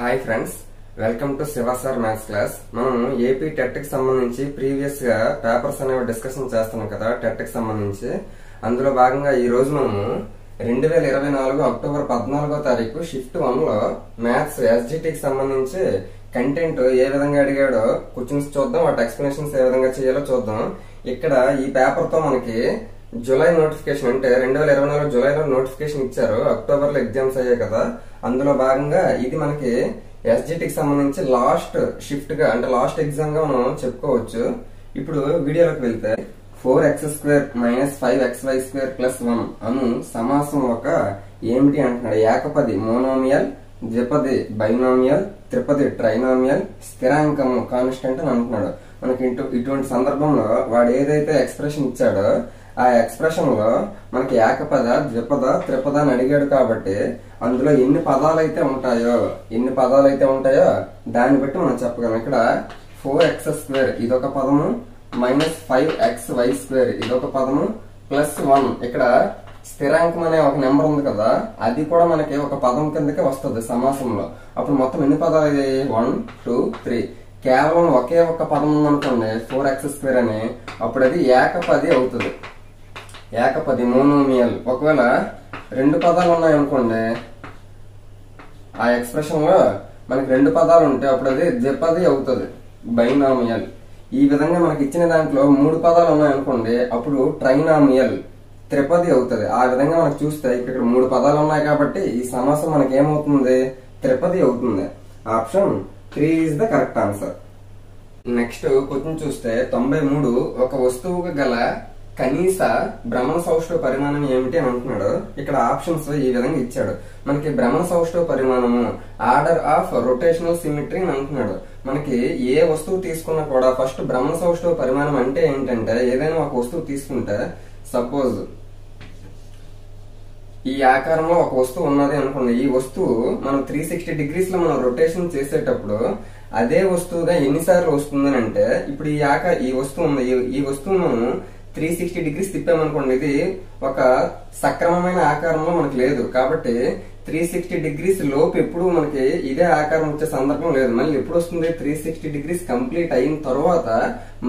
Hi friends, welcome to Shiva sir maths class. మనం AP TET కి సంబంధించి ప్రీవియస్ గా పేపర్స్ అనేవి డిస్కషన్ చేస్తున్నాం కదా టెట్ కి సంబంధించి. అందులో భాగంగా ఈ రోజు మనము 2024 అక్టోబర్ 14వ తారీఖు షిఫ్ట్ 1 లో మ్యాథ్స్ ఎస్జిటికి సంబంధించి కంటెంట్ ఏ విధంగా అడిగాడో క్వశ్చన్స్ చూద్దాం, వాటి ఎక్స్ప్లెనేషన్స్ ఏ విధంగా చేయాలో చూద్దాం. ఇక్కడ ఈ పేపర్ తో మనకి జూలై నోటిఫికేషన్ అంటే 2024 జూలైలో నోటిఫికేషన్ ఇచ్చారు. అక్టోబర్ లో ఎగ్జామ్స్ అయ్యాయి కదా, అందులో భాగంగా ఇది మనకి ఎస్జిటికి సంబంధించి లాస్ట్ షిఫ్ట్ గా అంటే లాస్ట్ ఎగ్జామ్ గా మనం చెప్పుకోవచ్చు. ఇప్పుడు వీడియోలోకి వెళ్తే 4x² - 5xy² + 1 అను సమాసం ఒక ఏమిటి అంటున్నాడు. ఏకపది మోనోమియల్, ద్విపది బైనోమియల్, త్రిపది ట్రైనోమియల్, స్థిరాంకము కాన్స్టెంట్ అని అంటున్నాడు. మనకి ఇటువంటి సందర్భంలో వాడు ఏదైతే ఎక్స్ప్రెషన్ ఇచ్చాడో ఆ ఎక్స్ప్రెషన్ లో మనకి ఏకపద, ద్విపద, త్రిపద అని అడిగాడు కాబట్టి అందులో ఎన్ని పదాలు అయితే ఉంటాయో దాన్ని బట్టి మనం చెప్పగలం. ఇక్కడ 4x² ఇదొక పదము, -5xy² ఇదొక పదము, +1 ఇక్కడ స్థిరాంకం అనే ఒక నెంబర్ ఉంది కదా, అది కూడా మనకి ఒక పదం కిందకే వస్తుంది సమాసంలో. అప్పుడు మొత్తం ఎన్ని పదాలు అయ్యాయి? 1 2 3. కేవలం ఒకే ఒక పదం ఉందనుకోండి 4x² అని, అప్పుడు అది ఏకపది అవుతుంది. ఏకపది మోనోమియల్. ఒకవేళ రెండు పదాలు ఉన్నాయనుకోండి, ఆ ఎక్స్ప్రెషన్ లో మనకి రెండు పదాలు ఉంటే అప్పుడు అది ద్విపది అవుతుంది, బైనామియల్. ఈ విధంగా మనకి ఇచ్చిన దాంట్లో మూడు పదాలు ఉన్నాయనుకోండి, అప్పుడు ట్రైనామియల్, త్రిపది అవుతుంది. ఆ విధంగా మనకు చూస్తే ఇక్కడ మూడు పదాలు ఉన్నాయి కాబట్టి ఈ సమాసం మనకి ఏమవుతుంది? త్రిపది అవుతుంది. Option 3 is the correct answer. Next question చూస్తే 93 ఒక వస్తువుకు గల కనీస భ్రమణ సౌష్ఠవ పరిమాణం ఏమిటి అని అంటున్నాడు. ఇక్కడ ఆప్షన్స్ ఈ విధంగా ఇచ్చాడు. మనకి భ్రమణ సౌష్ఠవ పరిమాణము ఆర్డర్ ఆఫ్ రొటేషనల్ సిమెట్రీ అని అంటున్నాడు. మనకి ఏ వస్తువు తీసుకున్నా కూడా ఫస్ట్ భ్రమణ సౌష్ఠవ పరిమాణం అంటే ఏంటంటే, ఏదైనా ఒక వస్తువు తీసుకుంటే సపోజ్ ఈ ఆకారంలో ఒక వస్తువు ఉన్నది అనుకోండి. ఈ వస్తువు మనం 360 డిగ్రీస్ లో మనం రొటేషన్ చేసేటప్పుడు అదే వస్తువుగా ఎన్నిసార్లు వస్తుందని అంటే, ఇప్పుడు ఈ వస్తువు ఉంది, ఈ వస్తువు మనం 360 డిగ్రీస్ తిప్పామనుకోండి, ఇది ఒక సక్రమమైన ఆకారంలో మనకు లేదు కాబట్టి 360 డిగ్రీస్ లోపు ఎప్పుడు మనకి ఇదే ఆకారం వచ్చే సందర్భం లేదు. మళ్ళీ ఎప్పుడు వస్తుంది? 360 డిగ్రీస్ కంప్లీట్ అయిన తర్వాత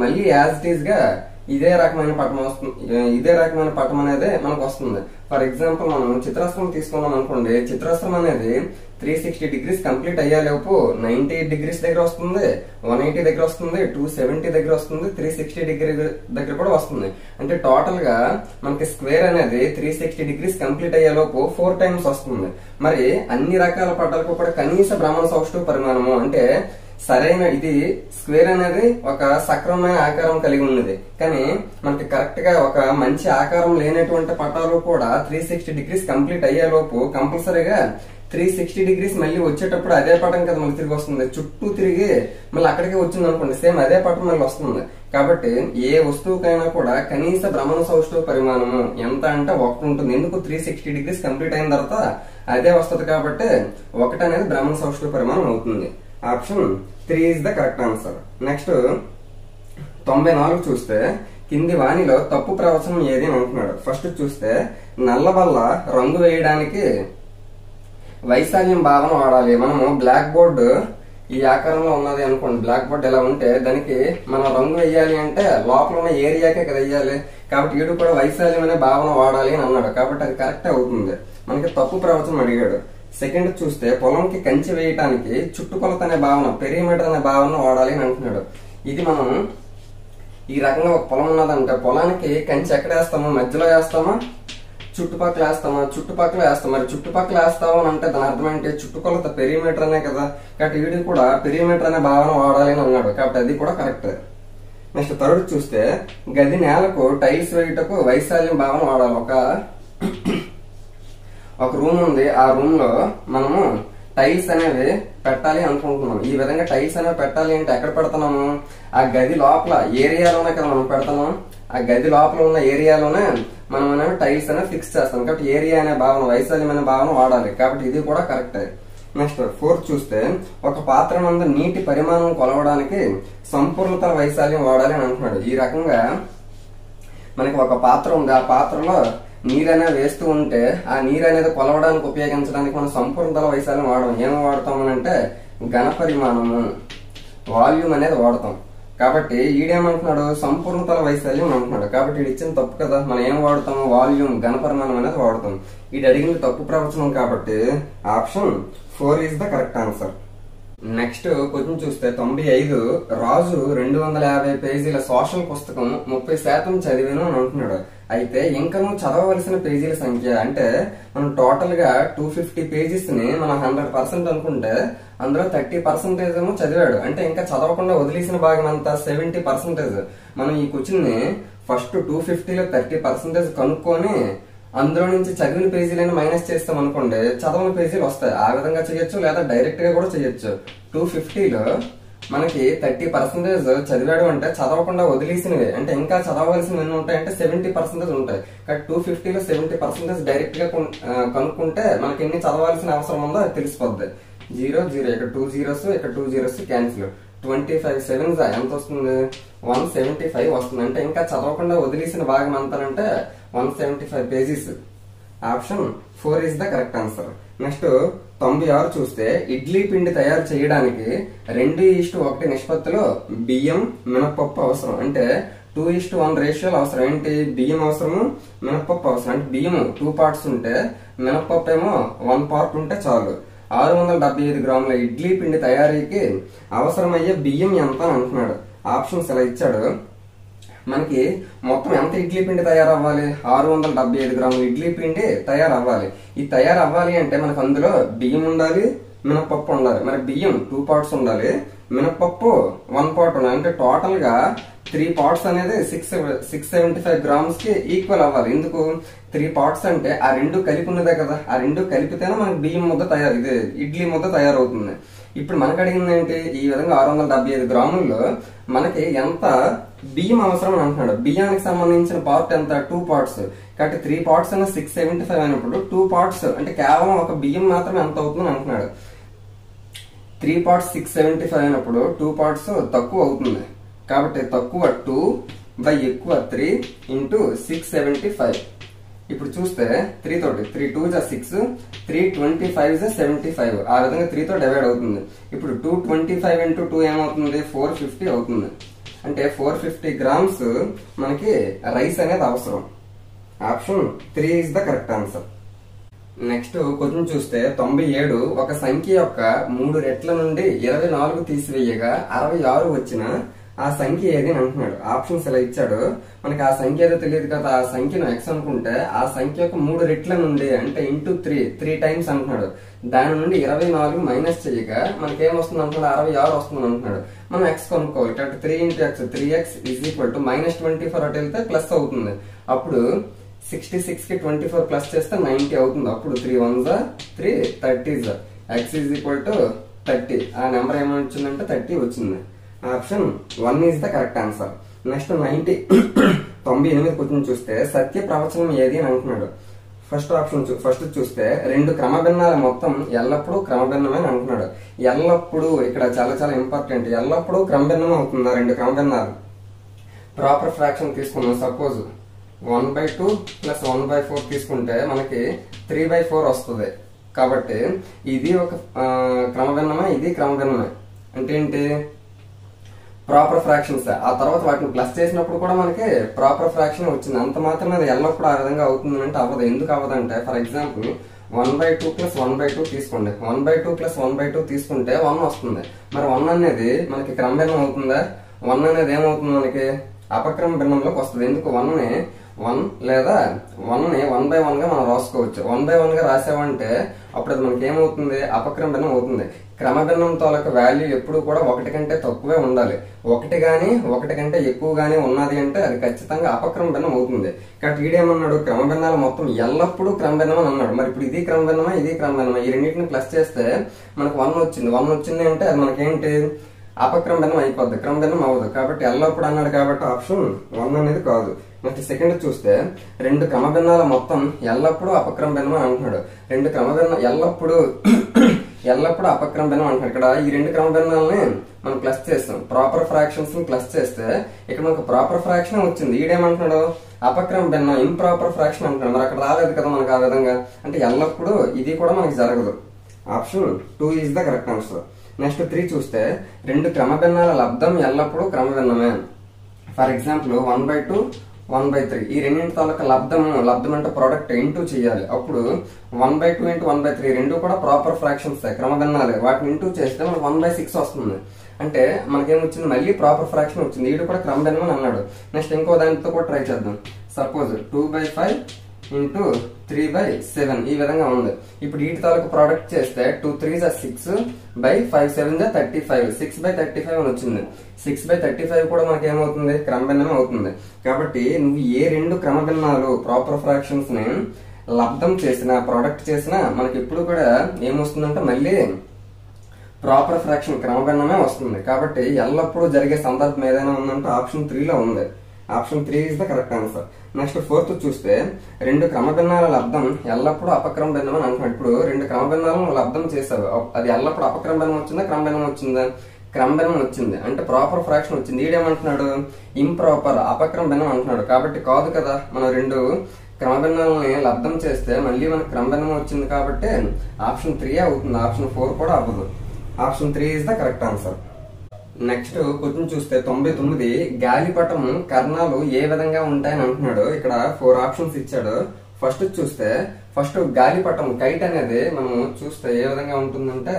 మళ్ళీ యాజ్ ఇట్ ఈజ్ గా ఇదే రకమైన పటం అనేది మనకు వస్తుంది. ఫర్ ఎగ్జాంపుల్ మనం చిత్రాస్త్రం తీసుకున్నాం అనుకోండి, చిత్రాస్త్రం అనేది 360 డిగ్రీస్ కంప్లీట్ అయ్యేలోపు 90 డిగ్రీస్ దగ్గర వస్తుంది, 180 దగ్గర వస్తుంది, 270 దగ్గర వస్తుంది, 360 డిగ్రీ దగ్గర కూడా వస్తుంది. అంటే టోటల్ గా మనకి స్క్వేర్ అనేది 360 డిగ్రీస్ కంప్లీట్ అయ్యేలోపు 4 టైమ్స్ వస్తుంది. మరి అన్ని రకాల పటాలకు కూడా కనీస భ్రమణ సౌష్ఠవ పరిమాణము అంటే సరైన ఇది స్క్వేర్ అనేది ఒక సక్రమమైన ఆకారం కలిగి ఉన్నది. కానీ మనకి కరెక్ట్ గా ఒక మంచి ఆకారం లేనటువంటి పటాలు కూడా 360 డిగ్రీస్ కంప్లీట్ అయ్యేలోపు కంపల్సరీగా 360 డిగ్రీస్ మళ్ళీ వచ్చేటప్పుడు అదే పటం కదా మళ్ళీ తిరిగి వస్తుంది. చుట్టూ తిరిగి మళ్ళీ అక్కడికి వచ్చింది అనుకోండి, సేమ్ అదే పటం మళ్ళీ వస్తుంది. కాబట్టి ఏ వస్తువుకైనా కూడా కనీస భ్రమణ సౌష్ఠవ పరిమాణము ఎంత అంటే 1 ఉంటుంది. ఎందుకు? 360 డిగ్రీస్ కంప్లీట్ అయిన తర్వాత అదే వస్తుంది కాబట్టి 1 అనేది భ్రమణ సౌష్ఠవ పరిమాణం అవుతుంది. Option 3 is the correct answer. Next 94 చూస్తే కింది వాణిలో తప్పు ప్రవచనం ఏది అని అంటున్నాడు. ఫస్ట్ చూస్తే నల్లబల్ల రంగు వేయడానికి వైశాల్యం భావన వాడాలి. మనము బ్లాక్ బోర్డు ఈ ఆకారంలో ఉన్నది అనుకోండి, బ్లాక్ బోర్డ్ ఎలా ఉంటే దానికి మనం రంగు వేయాలి అంటే లోపల ఉన్న ఏరియాకే కదా వేయాలి. కాబట్టి వీడు కూడా వైశాల్యం అనే భావన వాడాలి అని అన్నాడు. కాబట్టి అది కరెక్ట్ అవుతుంది. మనకి తప్పు ప్రవచనం అడిగాడు. సెకండ్ చూస్తే పొలంకి కంచి వేయటానికి చుట్టుకొలత అనే భావన, పెరిమీటర్ అనే భావన వాడాలి అని అంటున్నాడు. ఇది మనం ఈ రకంగా ఒక పొలం ఉన్నదంటే పొలానికి కంచి ఎక్కడ వేస్తామో, మధ్యలో వేస్తామా, చుట్టుపక్కల వేస్తామా? చుట్టుపక్కల వేస్తాం. మరి చుట్టుపక్కల వేస్తాము అని అంటే దాని అర్థం ఏంటి? చుట్టుకొలత పెరిమీటర్ అనే కదా. కాబట్టి వీడి కూడా పెరిమీటర్ అనే భావన వాడాలి అని అన్నాడు. కాబట్టి అది కూడా కరెక్ట్. నెక్స్ట్ థర్డ్ చూస్తే గది నేలకు టైల్స్ వేయుటకు వైశాల్యం భావన వాడాలి. ఒక రూమ్ ఉంది, ఆ రూమ్ లో మనము టైల్స్ అనేవి పెట్టాలి అనుకుంటున్నాం. ఈ విధంగా టైల్స్ అనేవి పెట్టాలి అంటే ఎక్కడ పెడుతున్నాము? ఆ గది లోపల ఏరియాలోనే కదా మనం పెడతాము. ఆ గది లోపల ఉన్న ఏరియాలోనే మనం అనేవి టైల్స్ అనేవి ఫిక్స్ చేస్తాం. కాబట్టి ఏరియా అనే భావన, వైశాల్యం అనే భావన వాడాలి. కాబట్టి ఇది కూడా కరెక్ట్. నెక్స్ట్ 4 చూస్తే ఒక పాత్ర నందు నీటి పరిమాణం కొలవడానికి సంపూర్ణత వైశాల్యం వాడాలి అని అంటున్నాడు. ఈ రకంగా మనకి ఒక పాత్ర ఉంది, ఆ పాత్రలో నీరు అనేది వేస్తూ ఉంటే ఆ నీరు అనేది కొలవడానికి ఉపయోగించడానికి మనం సంపూర్ణతల వైశాల్యం వాడడం. ఏం వాడతామనంటే ఘనపరిమాణము, వాల్యూమ్ అనేది వాడతాం. కాబట్టి ఈడేమంటున్నాడు సంపూర్ణతల వైశాల్యం అంటున్నాడు. కాబట్టి ఇది ఇచ్చిన తప్పు కదా, మనం ఏం వాడతాము వాల్యూమ్ ఘనపరిమాణం అనేది వాడతాం. ఇది అడిగిన తప్పు ప్రవచనం కాబట్టి option 4 is the correct answer. Next question చూస్తే 95 రాజు 250 పేజీల సోషల్ పుస్తకం 30% చదివాను అని అంటున్నాడు. అయితే ఇంకనూ చదవవలసిన పేజీల సంఖ్య అంటే మనం టోటల్ గా 250 పేజెస్ ని మనం 100% అనుకుంటే అందులో 30% ఏమో చదివాడు. అంటే ఇంకా చదవకుండా వదిలేసిన భాగం అంతా 70%. మనం ఈ క్వశ్చన్ ని ఫస్ట్ 250లో 30% కనుక్కొని అందులో నుంచి చదివిన పేజీలను మైనస్ చేస్తాం అనుకోండి, చదవని పేజీలు వస్తాయి. ఆ విధంగా చేయొచ్చు, లేదా డైరెక్ట్ గా కూడా చేయొచ్చు. 250లో మనకి 30% చదివాడు అంటే చదవకుండా వదిలేసినవి అంటే ఇంకా చదవవలసినవి ఎన్ని ఉంటాయంటే 70% ఉంటాయి. కాబట్టి 250లో 70% డైరెక్ట్ గా కనుక్కుంటే మనకి ఎన్ని చదవాల్సిన అవసరం ఉందో అది తెలిసిపోద్ది. 0 0 ఇక్కడ 2 zeros ఇక్కడ 2 zeros క్యాన్సిల్. 25 7s ఎంత వస్తుంది 175 వస్తుంది. అంటే ఇంకా చదవకుండా వదిలేసిన భాగం అంతానంటే 175 pages. Option 4 is the correct answer. Next 96 చూస్తే ఇడ్లీ పిండి తయారు చేయడానికి 2:1 నిష్పత్తిలో బియ్యం మినపప్పు అవసరం. అంటే 2:1 రేషియోలో అవసరం. ఏంటి బియ్యం అవసరము మినపప్పు అవసరం. అంటే బియ్యం 2 parts ఉంటే మినపప్పు ఏమో 1 part ఉంటే చాలు. 675 గ్రాముల ఇడ్లీ పిండి తయారీకి అవసరమయ్యే బియ్యం ఎంత అని అంటున్నాడు. ఆప్షన్స్ ఇలా ఇచ్చాడు. మనకి మొత్తం ఎంత ఇడ్లీ పిండి తయారవ్వాలి 675 గ్రాముల ఇడ్లీ పిండి తయారవ్వాలి. ఈ తయారవ్వాలి అంటే మనకు అందులో బియ్యం ఉండాలి, మినపప్పు ఉండాలి. మరి బియ్యం 2 parts ఉండాలి, మినపప్పు 1 part ఉండాలి. అంటే టోటల్ గా 3 parts అనేది 675 grams కి ఈక్వల్ అవ్వాలి. ఎందుకు 3 parts అంటే ఆ రెండు కలిపి ఉన్నదే కదా, ఆ రెండు కలిపితేనే మనకి బియ్యం ముద్ద తయారు, ఇది ఇడ్లీ ముద్ద తయారవుతుంది. ఇప్పుడు మనకు అడిగింది ఏంటి ఈ విధంగా 675 గ్రాముల్లో మనకి ఎంత బియ్యం అవసరం అని అంటున్నాడు. బియ్యానికి సంబంధించిన పార్ట్ ఎంత 2 parts. కాబట్టి 3 parts అన్న 675 అయినప్పుడు 2 parts అంటే కేవలం ఒక బియ్యం మాత్రమే ఎంత అవుతుంది అంటున్నాడు. 3 parts 675 అయినప్పుడు 2 parts తక్కువ అవుతుంది. కాబట్టి తక్కువ 2 బై ఎక్కువ 3 ఇంటూ 675. ఇప్పుడు చూస్తే 3 తోటి 3 2 6 3 25 75. ఆ విధంగా 3 తో డివైడ్ అవుతుంది. ఇప్పుడు 225 ఇంటూ 2 ఏమవుతుంది 450 అవుతుంది. అంటే 450 grams మనకి రైస్ అనేది అవసరం. Option 3 is the correct answer. Next question చూస్తే 97 ఒక సంఖ్య యొక్క 3 రెట్ల నుండి 24 తీసివేయగా 66 వచ్చిన ఆ సంఖ్య ఏది అని అంటున్నాడు. ఆప్షన్స్ ఇలా ఇచ్చాడు. మనకి ఆ సంఖ్య ఏదో తెలియదు కదా, ఆ సంఖ్యను ఎక్స్ అనుకుంటే ఆ సంఖ్య యొక్క 3 రెట్ల నుండి అంటే ఇంటూ 3 times అంటున్నాడు. దాని నుండి 24 మైనస్ చేయగా మనకి ఏమొస్తుంది అంటున్నాడు 66 వస్తుంది అంటున్నాడు. మనం ఎక్స్ కనుక్కోవాలి. కాబట్టి 3 into x 3x is equal to -24 అటు వెళ్తే ప్లస్ అవుతుంది. అప్పుడు 66 కి 24 ప్లస్ చేస్తే 90 అవుతుంది. అప్పుడు 3 1s 3 30s x is equal to 30. ఆ నెంబర్ ఏమొచ్చిందంటే 30 వచ్చింది. Option 1 is the correct answer. Next 98 question చూస్తే సత్య ప్రవచనం ఏది అని అంటున్నాడు. ఫస్ట్ చూస్తే 2 క్రమభిన్నాల మొత్తం ఎల్లప్పుడూ క్రమభిన్నమే అని అంటున్నాడు. ఎల్లప్పుడూ ఇక్కడ చాలా చాలా ఇంపార్టెంట్. ఎల్లప్పుడూ క్రమభిన్నం అవుతుందా 2 క్రమభిన్నాలు. ప్రాపర్ ఫ్రాక్షన్ తీసుకున్నాం. సపోజ్ 1/2 ప్లస్ 1/4 తీసుకుంటే మనకి 3/4 వస్తుంది. కాబట్టి ఇది ఒక క్రమభిన్నమే, ఇది క్రమభిన్నమే. అంటే ఏంటి ప్రాపర్ ఫ్రాక్షన్స్. ఆ తర్వాత వాటిని ప్లస్ చేసినప్పుడు కూడా మనకి ప్రాపర్ ఫ్రాక్షన్ వచ్చింది. అంత మాత్రమే అది ఎల్లప్పుడు ఆ విధంగా అవుతుంది అంటే అవ్వదు. ఎందుకు అవ్వదంటే ఫర్ ఎగ్జాంపుల్ 1/2 ప్లస్ 1/2 తీసుకోండి. 1/2 ప్లస్ 1/2 తీసుకుంటే 1 వస్తుంది. మరి 1 అనేది మనకి క్రమభిన్నం అవుతుందా? 1 అనేది ఏమవుతుంది మనకి అపక్రమ భిన్నంలోకి వస్తుంది. ఎందుకు 1ని 1 లేదా 1ని 1/1 గా మనం రాసుకోవచ్చు. 1/1 గా రాసామంటే అప్పుడు అది మనకి ఏమవుతుంది అపక్రమ భిన్నం అవుతుంది. క్రమభిన్నం తాలూకు వాల్యూ ఎప్పుడు కూడా 1 కంటే తక్కువే ఉండాలి. 1 గానీ 1 కంటే ఎక్కువ గానీ ఉన్నది అంటే అది ఖచ్చితంగా అపక్రమ భిన్నం అవుతుంది. కాబట్టి ఈడేమన్నాడు క్రమభిన్నాలు మొత్తం ఎల్లప్పుడూ క్రమభిన్నం అని అన్నాడు. మరి ఇప్పుడు ఇది క్రమభిన్నమా ఇది క్రమభిన్నమా ఈ రెండింటిని ప్లస్ చేస్తే మనకు 1 వచ్చింది. 1 వచ్చింది అంటే అది మనకేంటి అపక్రమ భిన్నం అయిపోద్ది, క్రమభిన్నం అవ్వదు. కాబట్టి ఎల్లప్పుడు అన్నాడు కాబట్టి ఆప్షన్ 1 అనేది కాదు. నెక్స్ట్ సెకండ్ చూస్తే 2 క్రమభిన్నాల మొత్తం ఎల్లప్పుడూ అపక్రమ భిన్నం అని అంటున్నాడు. 2 క్రమభిన్న ఎల్లప్పుడూ అపక్రమ భిన్నం అంటున్నాడు. ఇక్కడ ఈ 2 క్రమభిన్నాలని మనం ప్లస్ చేస్తాం. ప్రాపర్ ఫ్రాక్షన్స్ ని ప్లస్ చేస్తే ఇక్కడ మనకు ప్రాపర్ ఫ్రాక్షన్ వచ్చింది. ఈడేమంటున్నాడు అపక్రమ భిన్నం ఇంప్రాపర్ ఫ్రాక్షన్ అంటున్నాడు. మరి అక్కడ రాలేదు కదా మనకు ఆ విధంగా, అంటే ఎల్లప్పుడూ ఇది కూడా మనకి జరగదు. Option 2 is the correct answer. Next 3 చూస్తే రెండు క్రమ భిన్నాల లబ్ధం ఎల్లప్పుడూ క్రమ భిన్నమే. ఫర్ ఎగ్జాంపుల్ 1/2 1/3 ఈ రెండింటి తాలూకా లబ్ధం అంటే ప్రోడక్ట్ ఇంటూ చేయాలి. అప్పుడు 1/2 × 1/3 రెండు కూడా ప్రాపర్ ఫ్రాక్షన్స్ క్రమ భిన్నాలే. వాటిని ఇంటూ చేస్తే మనకు 1/6 వస్తుంది. అంటే మనకేమొచ్చింది, మళ్ళీ ప్రాపర్ ఫ్రాక్షన్ వచ్చింది. వీడు కూడా క్రమ భిన్నం అని అన్నాడు. నెక్స్ట్ ఇంకో దానితో కూడా ట్రై చేద్దాం. సపోజ్ 2/5 × 3/7 ఈ విధంగా ఉంది. ఇప్పుడు వీటి తాలూకు ప్రోడక్ట్ చేస్తే 2 3 6 5 7 35 6/35 అని వచ్చింది. 6/35 కూడా మనకి ఏమవుతుంది, క్రమ భిన్నమే అవుతుంది. కాబట్టి నువ్వు ఏ రెండు క్రమ భిన్నాలు ప్రాపర్ ఫ్రాక్షన్స్ ని లబ్ధం చేసినా ప్రోడక్ట్ చేసినా మనకి ఎప్పుడు కూడా ఏమొస్తుందంటే మళ్ళీ ప్రాపర్ ఫ్రాక్షన్ క్రమ భిన్నమే వస్తుంది. కాబట్టి ఎల్లప్పుడూ జరిగే సందర్భం ఏదైనా ఉందంటే ఆప్షన్ 3 లో ఉంది. Option 3 is the correct answer. Next 4th చూస్తే రెండు క్రమ భిన్నాల లబ్ధం ఎల్లప్పుడూ అపక్రమ భిన్నం అని అంటున్నాడు. ఇప్పుడు రెండు క్రమ భిన్నాలను లబ్ధం చేసావు, అది ఎల్లప్పుడు అపక్రమ భిన్నం వచ్చిందా క్రమ భిన్నం వచ్చిందా? క్రమ భిన్నం వచ్చింది. అంటే ప్రాపర్ ఫ్రాక్షన్ వచ్చింది. ఈడేమంటున్నాడు, ఇంప్రాపర్ అపక్రమ భిన్నం అంటున్నాడు. కాబట్టి కాదు కదా, మనం రెండు క్రమ భిన్నాలని లబ్ధం చేస్తే మళ్ళీ మనకు క్రమ భిన్నం వచ్చింది. కాబట్టి ఆప్షన్ 3 అవుతుంది. ఆప్షన్ 4 కూడా అవ్వదు. Option 3 is the correct answer. Next question చూస్తే 99 గాలిపటం కర్ణాలు ఏ విధంగా ఉంటాయని అంటున్నాడు. ఇక్కడ 4 ఆప్షన్స్ ఇచ్చాడు. ఫస్ట్ గాలిపటం కైట్ అనేది మనం చూస్తే ఏ విధంగా ఉంటుందంటే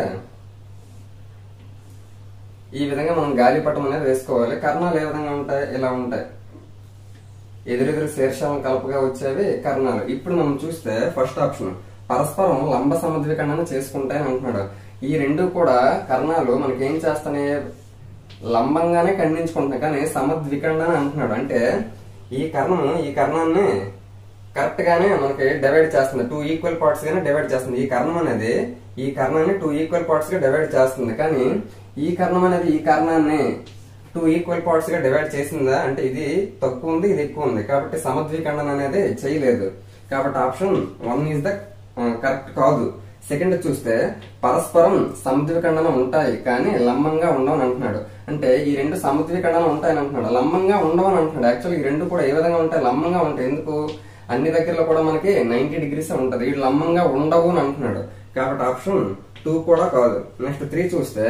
ఈ విధంగా మనం గాలిపటం అనేది వేసుకోవాలి. కర్ణాలు ఏ విధంగా ఉంటాయి, ఇలా ఉంటాయి. ఎదురెదురు శీర్షాలను కలపగా వచ్చేవి కర్ణాలు. ఇప్పుడు మనం చూస్తే ఫస్ట్ ఆప్షన్ పరస్పరం లంబ సమద్విఖండన చేసుకుంటాయని అంటున్నాడు. ఈ రెండు కూడా కర్ణాలు మనకి ఏం చేస్తాయి, లంబంగానే ఖండించుకుంటున్నాయి కానీ సమద్విఖండన అంటున్నాడు. అంటే ఈ కర్ణాన్ని కరెక్ట్ గానే మనకి డివైడ్ చేస్తుంది. 2 ఈక్వల్ పార్ట్స్ గానే డివైడ్ చేస్తుంది. ఈ కర్ణం అనేది ఈ కర్ణాన్ని 2 ఈక్వల్ పార్ట్స్ గా డివైడ్ చేస్తుంది. కానీ ఈ కర్ణం అనేది ఈ కర్ణాన్ని 2 ఈక్వల్ పార్ట్స్ గా డివైడ్ చేసిందా అంటే ఇది తక్కువ ఉంది, ఇది ఎక్కువ ఉంది. కాబట్టి సమద్విఖండన అనేది చేయలేదు. కాబట్టి ఆప్షన్ 1 ఈజ్ ద కరెక్ట్ కాదు. సెకండ్ చూస్తే పరస్పరం సమద్విఖండన ఉంటాయి కానీ లంబంగా ఉండవని అంటున్నాడు. అంటే ఈ రెండు సమద్విఖండన ఉంటాయని అంటున్నాడు, లంబంగా ఉండవని అంటున్నాడు. యాక్చువల్ ఈ రెండు కూడా ఏ విధంగా ఉంటాయి, లంబంగా ఉంటాయి. ఎందుకు, అన్ని దగ్గరలో కూడా మనకి 90 degrees ఉంటది. వీడు లంబంగా ఉండవు అని అంటున్నాడు. కాబట్టి ఆప్షన్ 2 కూడా కాదు. నెక్స్ట్ 3 చూస్తే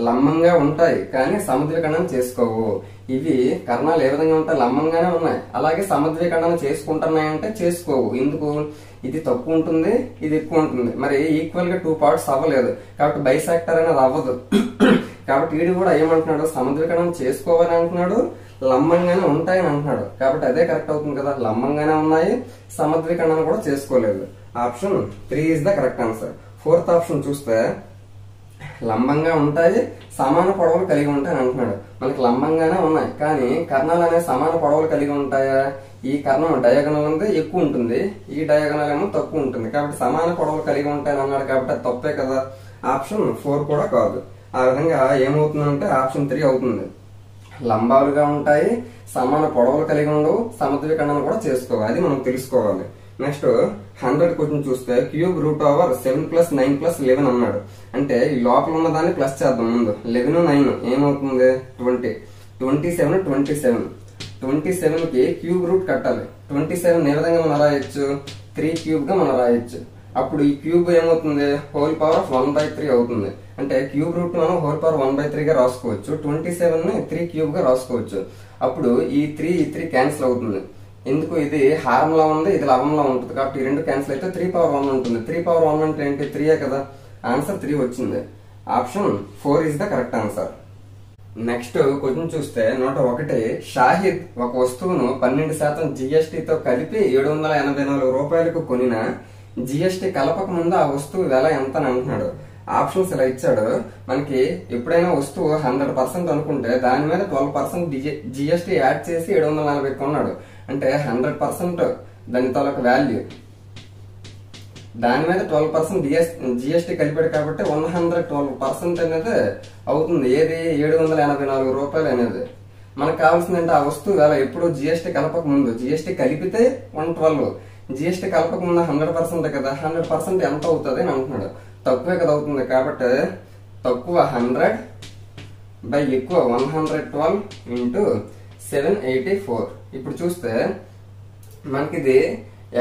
లంబంగా ఉంటాయి కానీ సమద్విఖండన చేసుకోవు. ఇవి కర్ణాలు ఏ విధంగా ఉంటాయి, లంబంగానే ఉన్నాయి. అలాగే సమద్విఖండన చేసుకుంటున్నాయంటే చేసుకోవు. ఎందుకు, ఇది తక్కువ ఉంటుంది, ఇది ఎక్కువ ఉంటుంది. మరి ఈక్వల్ గా 2 పార్ట్స్ అవ్వలేదు. కాబట్టి బైసెక్టర్ అనేది అవ్వదు. కాబట్టి వీడు కూడా ఏమంటున్నాడు, సమద్విఖండన చేసుకోవాలని అంటున్నాడు, లంబంగానే ఉంటాయని అంటున్నాడు. కాబట్టి అదే కరెక్ట్ అవుతుంది కదా, లంబంగానే ఉన్నాయి, సమద్విఖండన కూడా చేసుకోలేదు. Option 3 is the correct answer. 4th option చూస్తే లంబంగా ఉంటాయి, సమాన పొడవులు కలిగి ఉంటాయని అంటున్నాడు. మనకి లంబంగానే ఉన్నాయి కానీ కర్ణాలు అనేవి సమాన పొడవులు కలిగి ఉంటాయా? ఈ కర్ణం డయాగనల్ ఉంది, ఎక్కువ ఉంటుంది. ఈ డయాగనల్ ఏమో తక్కువ ఉంటుంది. కాబట్టి సమాన పొడవులు కలిగి ఉంటాయని అన్నాడు. కాబట్టి అది తప్పే కదా. ఆప్షన్ 4 కూడా కాదు. ఆ విధంగా ఏమవుతుందంటే ఆప్షన్ 3 అవుతుంది. లంబాలుగా ఉంటాయి, సమాన పొడవులు కలిగి ఉండవు, సమద్విఖండన కూడా చేసుకోవాలి. అది మనం తెలుసుకోవాలి. నెక్స్ట్ 100 క్వశ్చన్ చూస్తే క్యూబ్ రూట్ ఓవర్ 7 + 9 + 11 అన్నాడు. అంటే ఈ లోపల ఉన్న దాన్ని ప్లస్ చేద్దాం. ముందు 11 9 ఏమవుతుంది, 20 27 27 27 కి క్యూబ్ రూట్ కట్టాలి. 27 ఏ విధంగా మనం రాయొచ్చు, 3 క్యూబ్ గా మనం రాయొచ్చు. అప్పుడు ఈ క్యూబ్ ఏమవుతుంది, హోల్ పవర్ ఆఫ్ 1/3 అవుతుంది. అంటే క్యూబ్ రూట్ మనం హోల్ పవర్ 1/3 గా రాసుకోవచ్చు. 27 ని 3 క్యూబ్ గా రాసుకోవచ్చు. అప్పుడు ఈ 3 క్యాన్సిల్ అవుతుంది. ఎందుకు, ఇది హారంలో ఉంది, ఇది లవంలో ఉంటుంది. కాబట్టి ఈ రెండు క్యాన్సిల్ అయితే 3/1 ఉంటుంది. 3/1 అంటే ఏంటి, 3 కదా. ఆన్సర్ 3 వచ్చింది. Option 4 is the correct answer. Next question చూస్తే 101 షాహిద్ ఒక వస్తువును 12% జిఎస్టితో కలిపి 784 రూపాయలకు కొనిన జిఎస్టి కలపక ముందు ఆ వస్తువు వెల ఎంత అని అంటున్నాడు. ఆప్షన్స్ ఇలా ఇచ్చాడు. మనకి ఎప్పుడైనా వస్తువు 100% అనుకుంటే దాని మీద 12% జిఎస్టి యాడ్ చేసి 740 కొన్నాడు. అంటే 100% దాని తాలూకు వాల్యూ, దాని మీద 12% జిఎస్టి కలిపాడు. కాబట్టి 112% అనేది అవుతుంది. ఏది, 784 రూపాయలు అనేది. మనకు కావాల్సిందంటే ఆ వస్తువు వేల ఎప్పుడు జిఎస్టి కలపక ముందు. జిఎస్టి కలిపితే 112, జిఎస్టి కలపక ముందు 100% కదా. 100% ఎంత అవుతుంది అని అంటున్నాడు. తక్కువే కదా అవుతుంది. కాబట్టి తక్కువ 100 బై ఎక్కువ 112 × 784. ఇప్పుడు చూస్తే మనకి ఇది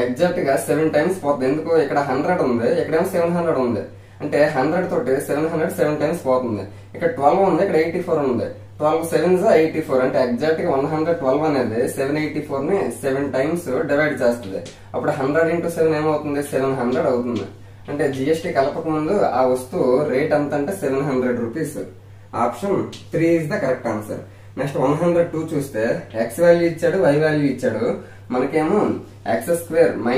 ఎగ్జాక్ట్ గా 7 టైమ్స్ పోతుంది. ఎందుకు ఇక్కడ 100 ఉంది, ఇక్కడేమో 700 ఉంది. అంటే 100 తోటి 700 7 టైమ్స్ పోతుంది. ఇక్కడ 12 ఉంది, ఇక్కడ 84 ఉంది. 12 7s 84. అంటే ఎగ్జాక్ట్ గా 112 అనేది 784 ని 7 టైమ్స్ డివైడ్ చేస్తుంది. అప్పుడు 100 into 7 ఏమవుతుంది? 700 అవుతుంది. అంటే జిఎస్టీ కలపక ముందు ఆ వస్తువు రేట్ ఎంత అంటే 700 rupees. Option 3 is the correct answer. Next 102 చూస్తే ఎక్స్ వాల్యూ ఇచ్చాడు, వై వాల్యూ ఇచ్చాడు. మనకేమో x² - y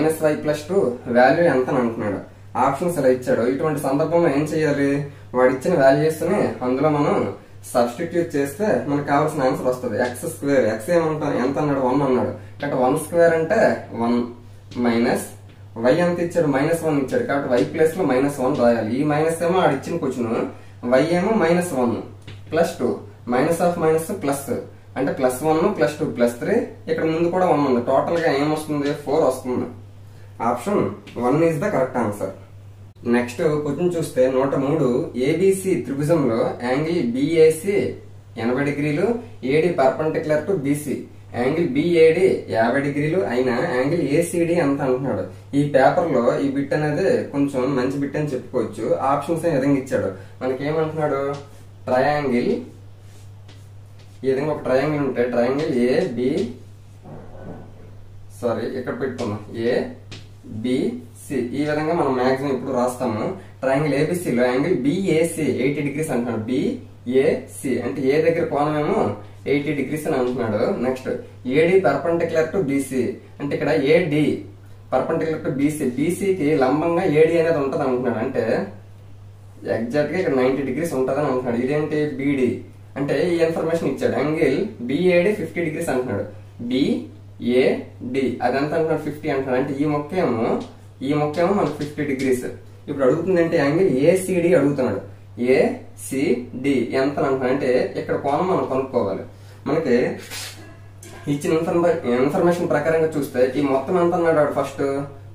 + 2 వాల్యూ ఎంత అని అంటున్నాడు. ఆప్షన్స్ ఇలా ఇచ్చాడు. ఇటువంటి సందర్భంలో ఏం చేయాలి? వాడు ఇచ్చిన వాల్యూస్ ని అందులో మనం సబ్స్టిట్యూట్ చేస్తే మనకు కావాల్సిన ఆన్సర్ వస్తుంది. x², x ఏమంటా ఎంత అన్నాడు? 1 అన్నాడు. కాబట్టి 1² అంటే 1 మైనస్ y ఎంత ఇచ్చాడు? -1 ఇచ్చాడు. కాబట్టి y ప్లేస్ లో -1 రాయాలి. ఈ మైనస్ ఏమో ఆడు ఇచ్చిన క్వశ్చన్, y ఏమో -1 + 2 మైనస్ ఆఫ్ మైనస్ ప్లస్ అంటే +1 + 2 + 3. ఇక్కడ ముందు కూడా 1 ఉంది. టోటల్ గా ఏమొస్తుంది? 4 వస్తుంది. Option 1 is the correct answer. Next question చూస్తే 103 ఏబిసి త్రిభుజంలో యాంగిల్ బిఏసి 80 డిగ్రీలు, AD perpendicular to BC, angle BAD 50 డిగ్రీలు అయిన యాంగిల్ ఏసిడి ఎంత అంటున్నాడు. ఈ పేపర్ లో ఈ బిట్ అనేది కొంచెం మంచి బిట్ అని చెప్పుకోవచ్చు. ఆప్షన్స్ ఏ విధంగా ఇచ్చాడు. మనకి ఏమంటున్నాడు? ట్రయాంగిల్, ఈ విధంగా ఒక ట్రయాంగిల్ ఉంటే ట్రయాంగిల్ ఇక్కడ పెట్టుకున్నాం ఏబిసి. ఈ విధంగా మనం మాక్సిమం ఇప్పుడు రాస్తాము. ట్రయాంగిల్ ఏబిసి లో యాంగిల్ బిఏసి 80 డిగ్రీస్ అంటున్నాడు. బిఏసి అంటే ఏ దగ్గర కోణం ఏమో 80 డిగ్రీస్ అని అంటున్నాడు. Next AD perpendicular to BC అంటే ఇక్కడ ఏడి పర్పెండిక్యులర్ టు బిసి, బిసికి లంబంగా ఏడి అనేది ఉంటది అంటున్నాడు. అంటే ఎగ్జాక్ట్ గా ఇక్కడ 90 డిగ్రీస్ ఉంటదని అంటున్నాడు. ఇదేంటి? బిడి అంటే ఈ ఇన్ఫర్మేషన్ ఇచ్చాడు. యాంగిల్ బిఏడి 50 డిగ్రీస్ అంటున్నాడు. బిఏడి అది ఎంత అంటున్నాడు? 50 అంటున్నాడు. అంటే ఈ మొక్క ఏమో మనకు 50 డిగ్రీస్. ఇప్పుడు అడుగుతుంది అంటే యాంగిల్ ఏసిడి అడుగుతున్నాడు. ఏసిడి ఎంత అంటున్నాడు? అంటే ఇక్కడ కోణం మనం కనుక్కోవాలి. మనకి ఇచ్చిన ఇన్ఫర్మేషన్ ప్రకారంగా చూస్తే ఈ మొత్తం ఎంత అన్నాడు?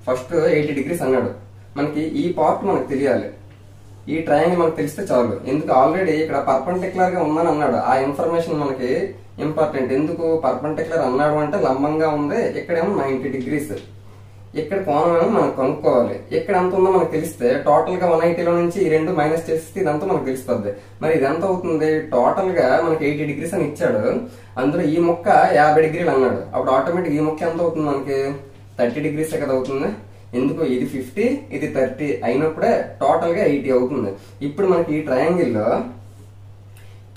ఫస్ట్ 80 డిగ్రీస్ అన్నాడు. మనకి ఈ పార్ట్ మనకు తెలియాలి. ఈ ట్రయాంగిల్ మనకు తెలిస్తే చాలు. ఎందుకు? ఆల్రెడీ ఇక్కడ పర్పెండిక్యులర్ గా ఉందని అన్నాడు. ఆ ఇన్ఫర్మేషన్ మనకి ఇంపార్టెంట్. ఎందుకు? పర్పెండిక్యులర్ అన్నాడు అంటే లంబంగా ఉంది. ఇక్కడేమో 90 డిగ్రీస్. ఇక్కడ కోణం ఏమో మనం కనుక్కోవాలి. ఇక్కడ ఎంత ఉందో మనకు తెలిస్తే టోటల్ గా 180లో నుంచి ఈ రెండు మైనస్ చేస్తే ఇదంతా మనకు తెలుస్తుంది. మరి ఇది ఎంత అవుతుంది? టోటల్ గా మనకి 80 డిగ్రీస్ అని ఇచ్చాడు. అందులో ఈ మొక్క 50 డిగ్రీలు అన్నాడు. అప్పుడు ఆటోమేటిక్ ఈ మొక్క ఎంత అవుతుంది? మనకి 30 డిగ్రీస్ కదా అవుతుంది. ఎందుకు? ఇది 50 ఇది 30 అయినప్పుడే టోటల్ గా 80 అవుతుంది. ఇప్పుడు మనకి ఈ ట్రయాంగిల్ లో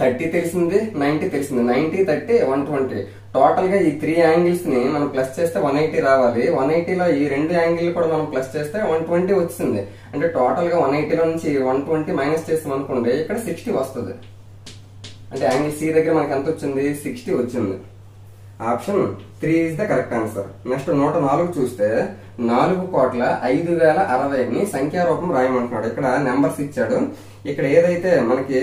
30 తెలిసింది, 90 తెలిసింది. 90 30 120. టోటల్ గా ఈ 3 యాంగిల్స్ ని మనం ప్లస్ చేస్తే 180 రావాలి. 180లో ఈ 2 యాంగిల్ కూడా మనం ప్లస్ చేస్తే 120 వచ్చింది. అంటే టోటల్ గా 180లో నుంచి 120 మైనస్ చేస్తాం అనుకోండి, ఇక్కడ 60 వస్తుంది. అంటే యాంగిల్ సి దగ్గర మనకి ఎంత వచ్చింది? 60 వచ్చింది. Option 3 is the correct answer. Next 104 చూస్తే 4,05,060 ని సంఖ్యారూపం రాయమంటున్నాడు. ఇక్కడ నెంబర్స్ ఇచ్చాడు. ఇక్కడ ఏదైతే మనకి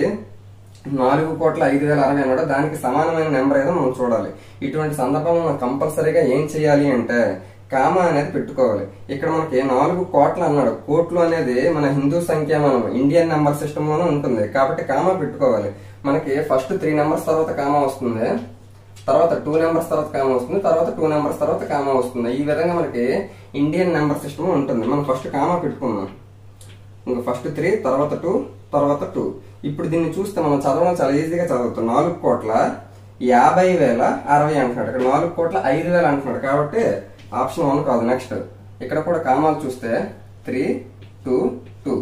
4,05,060 అన్నాడో దానికి సమానమైన నెంబర్ ఏదో మనం చూడాలి. ఇటువంటి సందర్భంలో మనం కంపల్సరీగా ఏం చేయాలి అంటే కామా అనేది పెట్టుకోవాలి. ఇక్కడ మనకి 4 కోట్ల అన్నాడు. కోట్లు అనేది మన హిందూ సంఖ్యామానం ఇండియన్ నెంబర్ సిస్టమ్ లోనే ఉంటుంది. కాబట్టి కామా పెట్టుకోవాలి. మనకి ఫస్ట్ 3 నెంబర్స్ తర్వాత కామా వస్తుంది, తర్వాత 2 నెంబర్స్ తర్వాత కామా వస్తుంది, తర్వాత 2 నెంబర్స్ తర్వాత కామా వస్తుంది. ఈ విధంగా మనకి ఇండియన్ నెంబర్ సిస్టమ్ ఉంటుంది. మనం ఫస్ట్ కామా పెట్టుకుందాం. ఇంకా ఫస్ట్ 3 తర్వాత 2 తర్వాత 2. ఇప్పుడు దీన్ని చూస్తే మనం చదవడం చాలా ఈజీగా చదువుతాం. 4,50,060 అంటున్నాడు. ఇక్కడ 4,05,000 అంటున్నాడు. కాబట్టి ఆప్షన్ 1 కాదు. నెక్స్ట్ ఇక్కడ కూడా కామాలు చూస్తే 3 2 2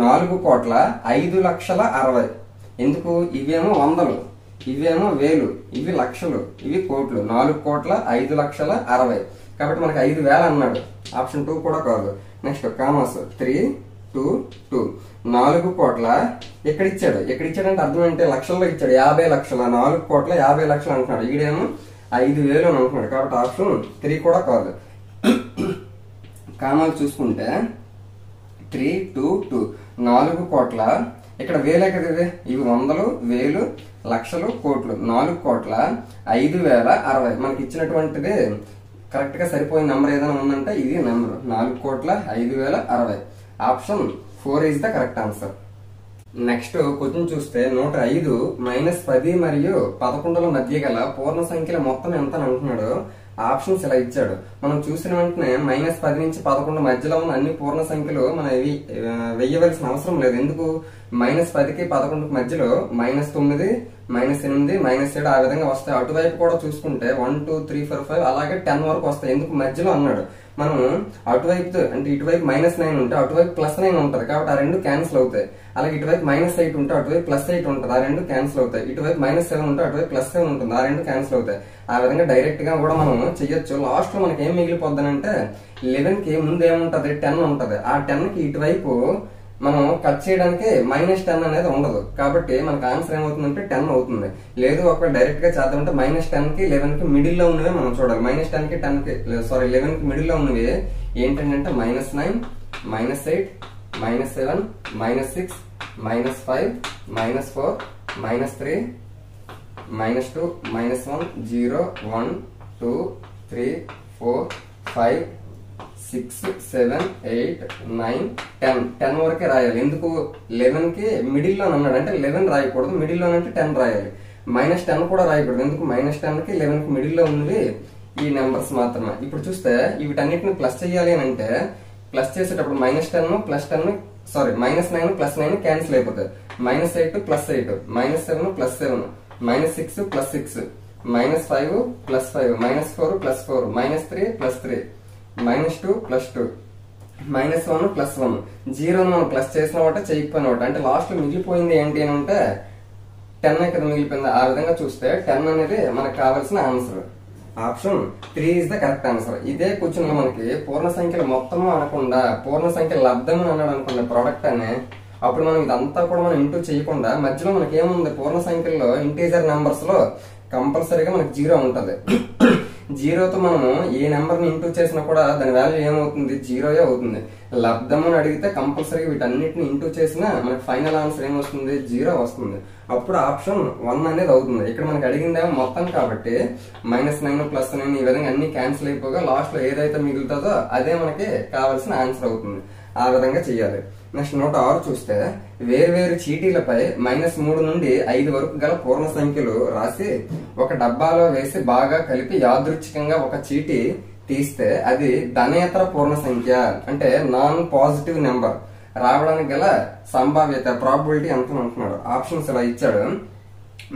4,05,60,000. ఎందుకు? ఇవేమో వందలు, ఇవేమో వేలు, ఇవి లక్షలు, ఇవి కోట్లు. 4,05,60,000. కాబట్టి మనకి 5,000 అన్నాడు. ఆప్షన్ 2 కూడా కాదు. నెక్స్ట్ కామర్స్ 3 2 2 4 కోట్ల ఎక్కడ ఇచ్చాడంటే అర్థం అంటే లక్షల్లో ఇచ్చాడు. 50 లక్షల 4,50,00,000 అంటున్నాడు. ఈడేమో 5,000 అని అంటున్నాడు. కాబట్టి ఆప్షన్ 3 కూడా కాదు. కామాలు చూసుకుంటే 3 2 2 4 కోట్ల ఇక్కడ వేలే కదా, ఇవి వందలు, వేలు, లక్షలు, కోట్లు. 4,05,060 మనకి ఇచ్చినటువంటిది కరెక్ట్ గా సరిపోయిన నెంబర్ ఏదైనా ఉందంటే ఇది number 4,05,060. Option 4 is the correct answer. Next question చూస్తే 105 -10 మరియు 11ల మధ్య గల పూర్ణ సంఖ్యల మొత్తం ఎంత అని అంటున్నాడు. ఆప్షన్స్ ఇలా ఇచ్చాడు. మనం చూసిన వెంటనే -10 నుంచి 11 మధ్యలో ఉన్న అన్ని పూర్ణ సంఖ్యలు మనం వెయ్యవలసిన అవసరం లేదు. ఎందుకు? -10కి 11కి మధ్యలో -9, -8, -7 ఆ విధంగా వస్తాయి. అటువైపు కూడా చూసుకుంటే 1, 2, 3, 4, 5 అలాగే 10 వరకు వస్తాయి. ఎందుకు? మధ్యలో అన్నాడు. మనం అటువైపు అంటే ఇటువైపు -9 ఉంటే అటువైపు +9 ఉంటది కాబట్టి ఆ రెండు క్యాన్సిల్ అవుతాయి. అలాగే ఇటువైపు -8 ఉంటే అటువైపు +8 ఉంటుంది, ఆ రెండు క్యాన్సిల్ అవుతాయి. ఇటువైపు -7 ఉంటే అటువైపు +7 ఉంటుంది, ఆ రెండు క్యాన్సిల్ అవుతాయి. ఆ విధంగా డైరెక్ట్ గా కూడా మనం చెయ్యొచ్చు. లాస్ట్ లో మనకి ఏం మిగిలిపోద్దంటే 11కి ముందు ఏముంటది? 10 ఉంటది. ఆ 10కి ఇటువైపు మనం కట్ చేయడానికి -10 అనేది ఉండదు కాబట్టి మనకు ఆన్సర్ ఏమవుతుందంటే 10 అవుతుంది. లేదు ఒకవేళ డైరెక్ట్ గా చేద్దామంటే -10కి 11కి మిడిల్ లో ఉన్నవే మనం చూడాలి. -10కి 10కి 11కి మిడిల్ లో ఉన్నవి ఏంటంటే -9, -8, -7, -6, -5, -4, -3, -2, -1, 0, 1, 2, 3, 4, 5, 6, 7, 8, 9, 10 వరకే రాయాలి. ఎందుకు? 11కి మిడిల్ లో అన్నాడు అంటే 11 రాయకూడదు, మిడిల్ లో అంటే 10 రాయాలి. -10 కూడా రాయకూడదు. ఎందుకు? -10కి 11కి మిడిల్ లో ఉన్నవి ఈ నెంబర్స్ మాత్రమే. ఇప్పుడు చూస్తే వీటన్నిటిని ప్లస్ చేయాలి అని అంటే ప్లస్ చేసేటప్పుడు -10 +10 సారీ -9 +9 క్యాన్సిల్ అయిపోతాయి. -8 +8, -7 +7, -6 +6, -5 +5, -4 +4, -3 +3, -2 +2, -1 +1. 0 మనం ప్లస్ చేసిన ఒకటి చేయకపోయిన ఒకటి అంటే లాస్ట్ లో మిగిలిపోయింది ఏంటి అని అంటే 10 కదా మిగిలిపోయింది. ఆ విధంగా చూస్తే 10 అనేది మనకు కావాల్సిన answer. Option 3 is the correct answer. ఇదే క్వశ్చన్ లో మనకి పూర్ణ సంఖ్యలు మొత్తము అనకుండా పూర్ణ సంఖ్య లబ్ధము అన్నాడు అనుకున్న ప్రోడక్ట్ అని, అప్పుడు మనం ఇదంతా కూడా మనం ఇంటూ చేయకుండా మధ్యలో మనకి ఏముంది? పూర్ణ సంఖ్యల్లో ఇంటీజర్ నెంబర్స్ లో కంపల్సరీగా మనకి 0 ఉంటది. 0తో మనము ఏ నెంబర్ ని ఇంటూ చేసినా కూడా దాని వాల్యూ ఏమవుతుంది? 0 అవుతుంది. లబ్ధం అని అడిగితే కంపల్సరీగా వీటన్నిటిని ఇంటూ చేసినా మనకి ఫైనల్ ఆన్సర్ ఏమొస్తుంది? 0 వస్తుంది. అప్పుడు ఆప్షన్ 1 అనేది అవుతుంది. ఇక్కడ మనకి అడిగిందేమో మొత్తం కాబట్టి -9 +9 ఈ విధంగా అన్ని క్యాన్సిల్ అయిపోగా లాస్ట్ లో ఏదైతే మిగులుతుందో అదే మనకి కావాల్సిన ఆన్సర్ అవుతుంది. ఆ విధంగా చెయ్యాలి. నెక్స్ట్ 106 చూస్తే వేర్వేరు చీటీలపై -3 నుండి 5 వరకు గల పూర్ణ సంఖ్యలు రాసి ఒక డబ్బాలో వేసి బాగా కలిపి యాదృచ్ఛికంగా ఒక చీటీ తీస్తే అది ధనేతర పూర్ణ సంఖ్య అంటే నాన్ పాజిటివ్ నెంబర్ రావడానికి గల సంభావ్యత ప్రాబిలిటీ ఎంత అంటున్నాడు. ఆప్షన్స్ ఇలా ఇచ్చాడు.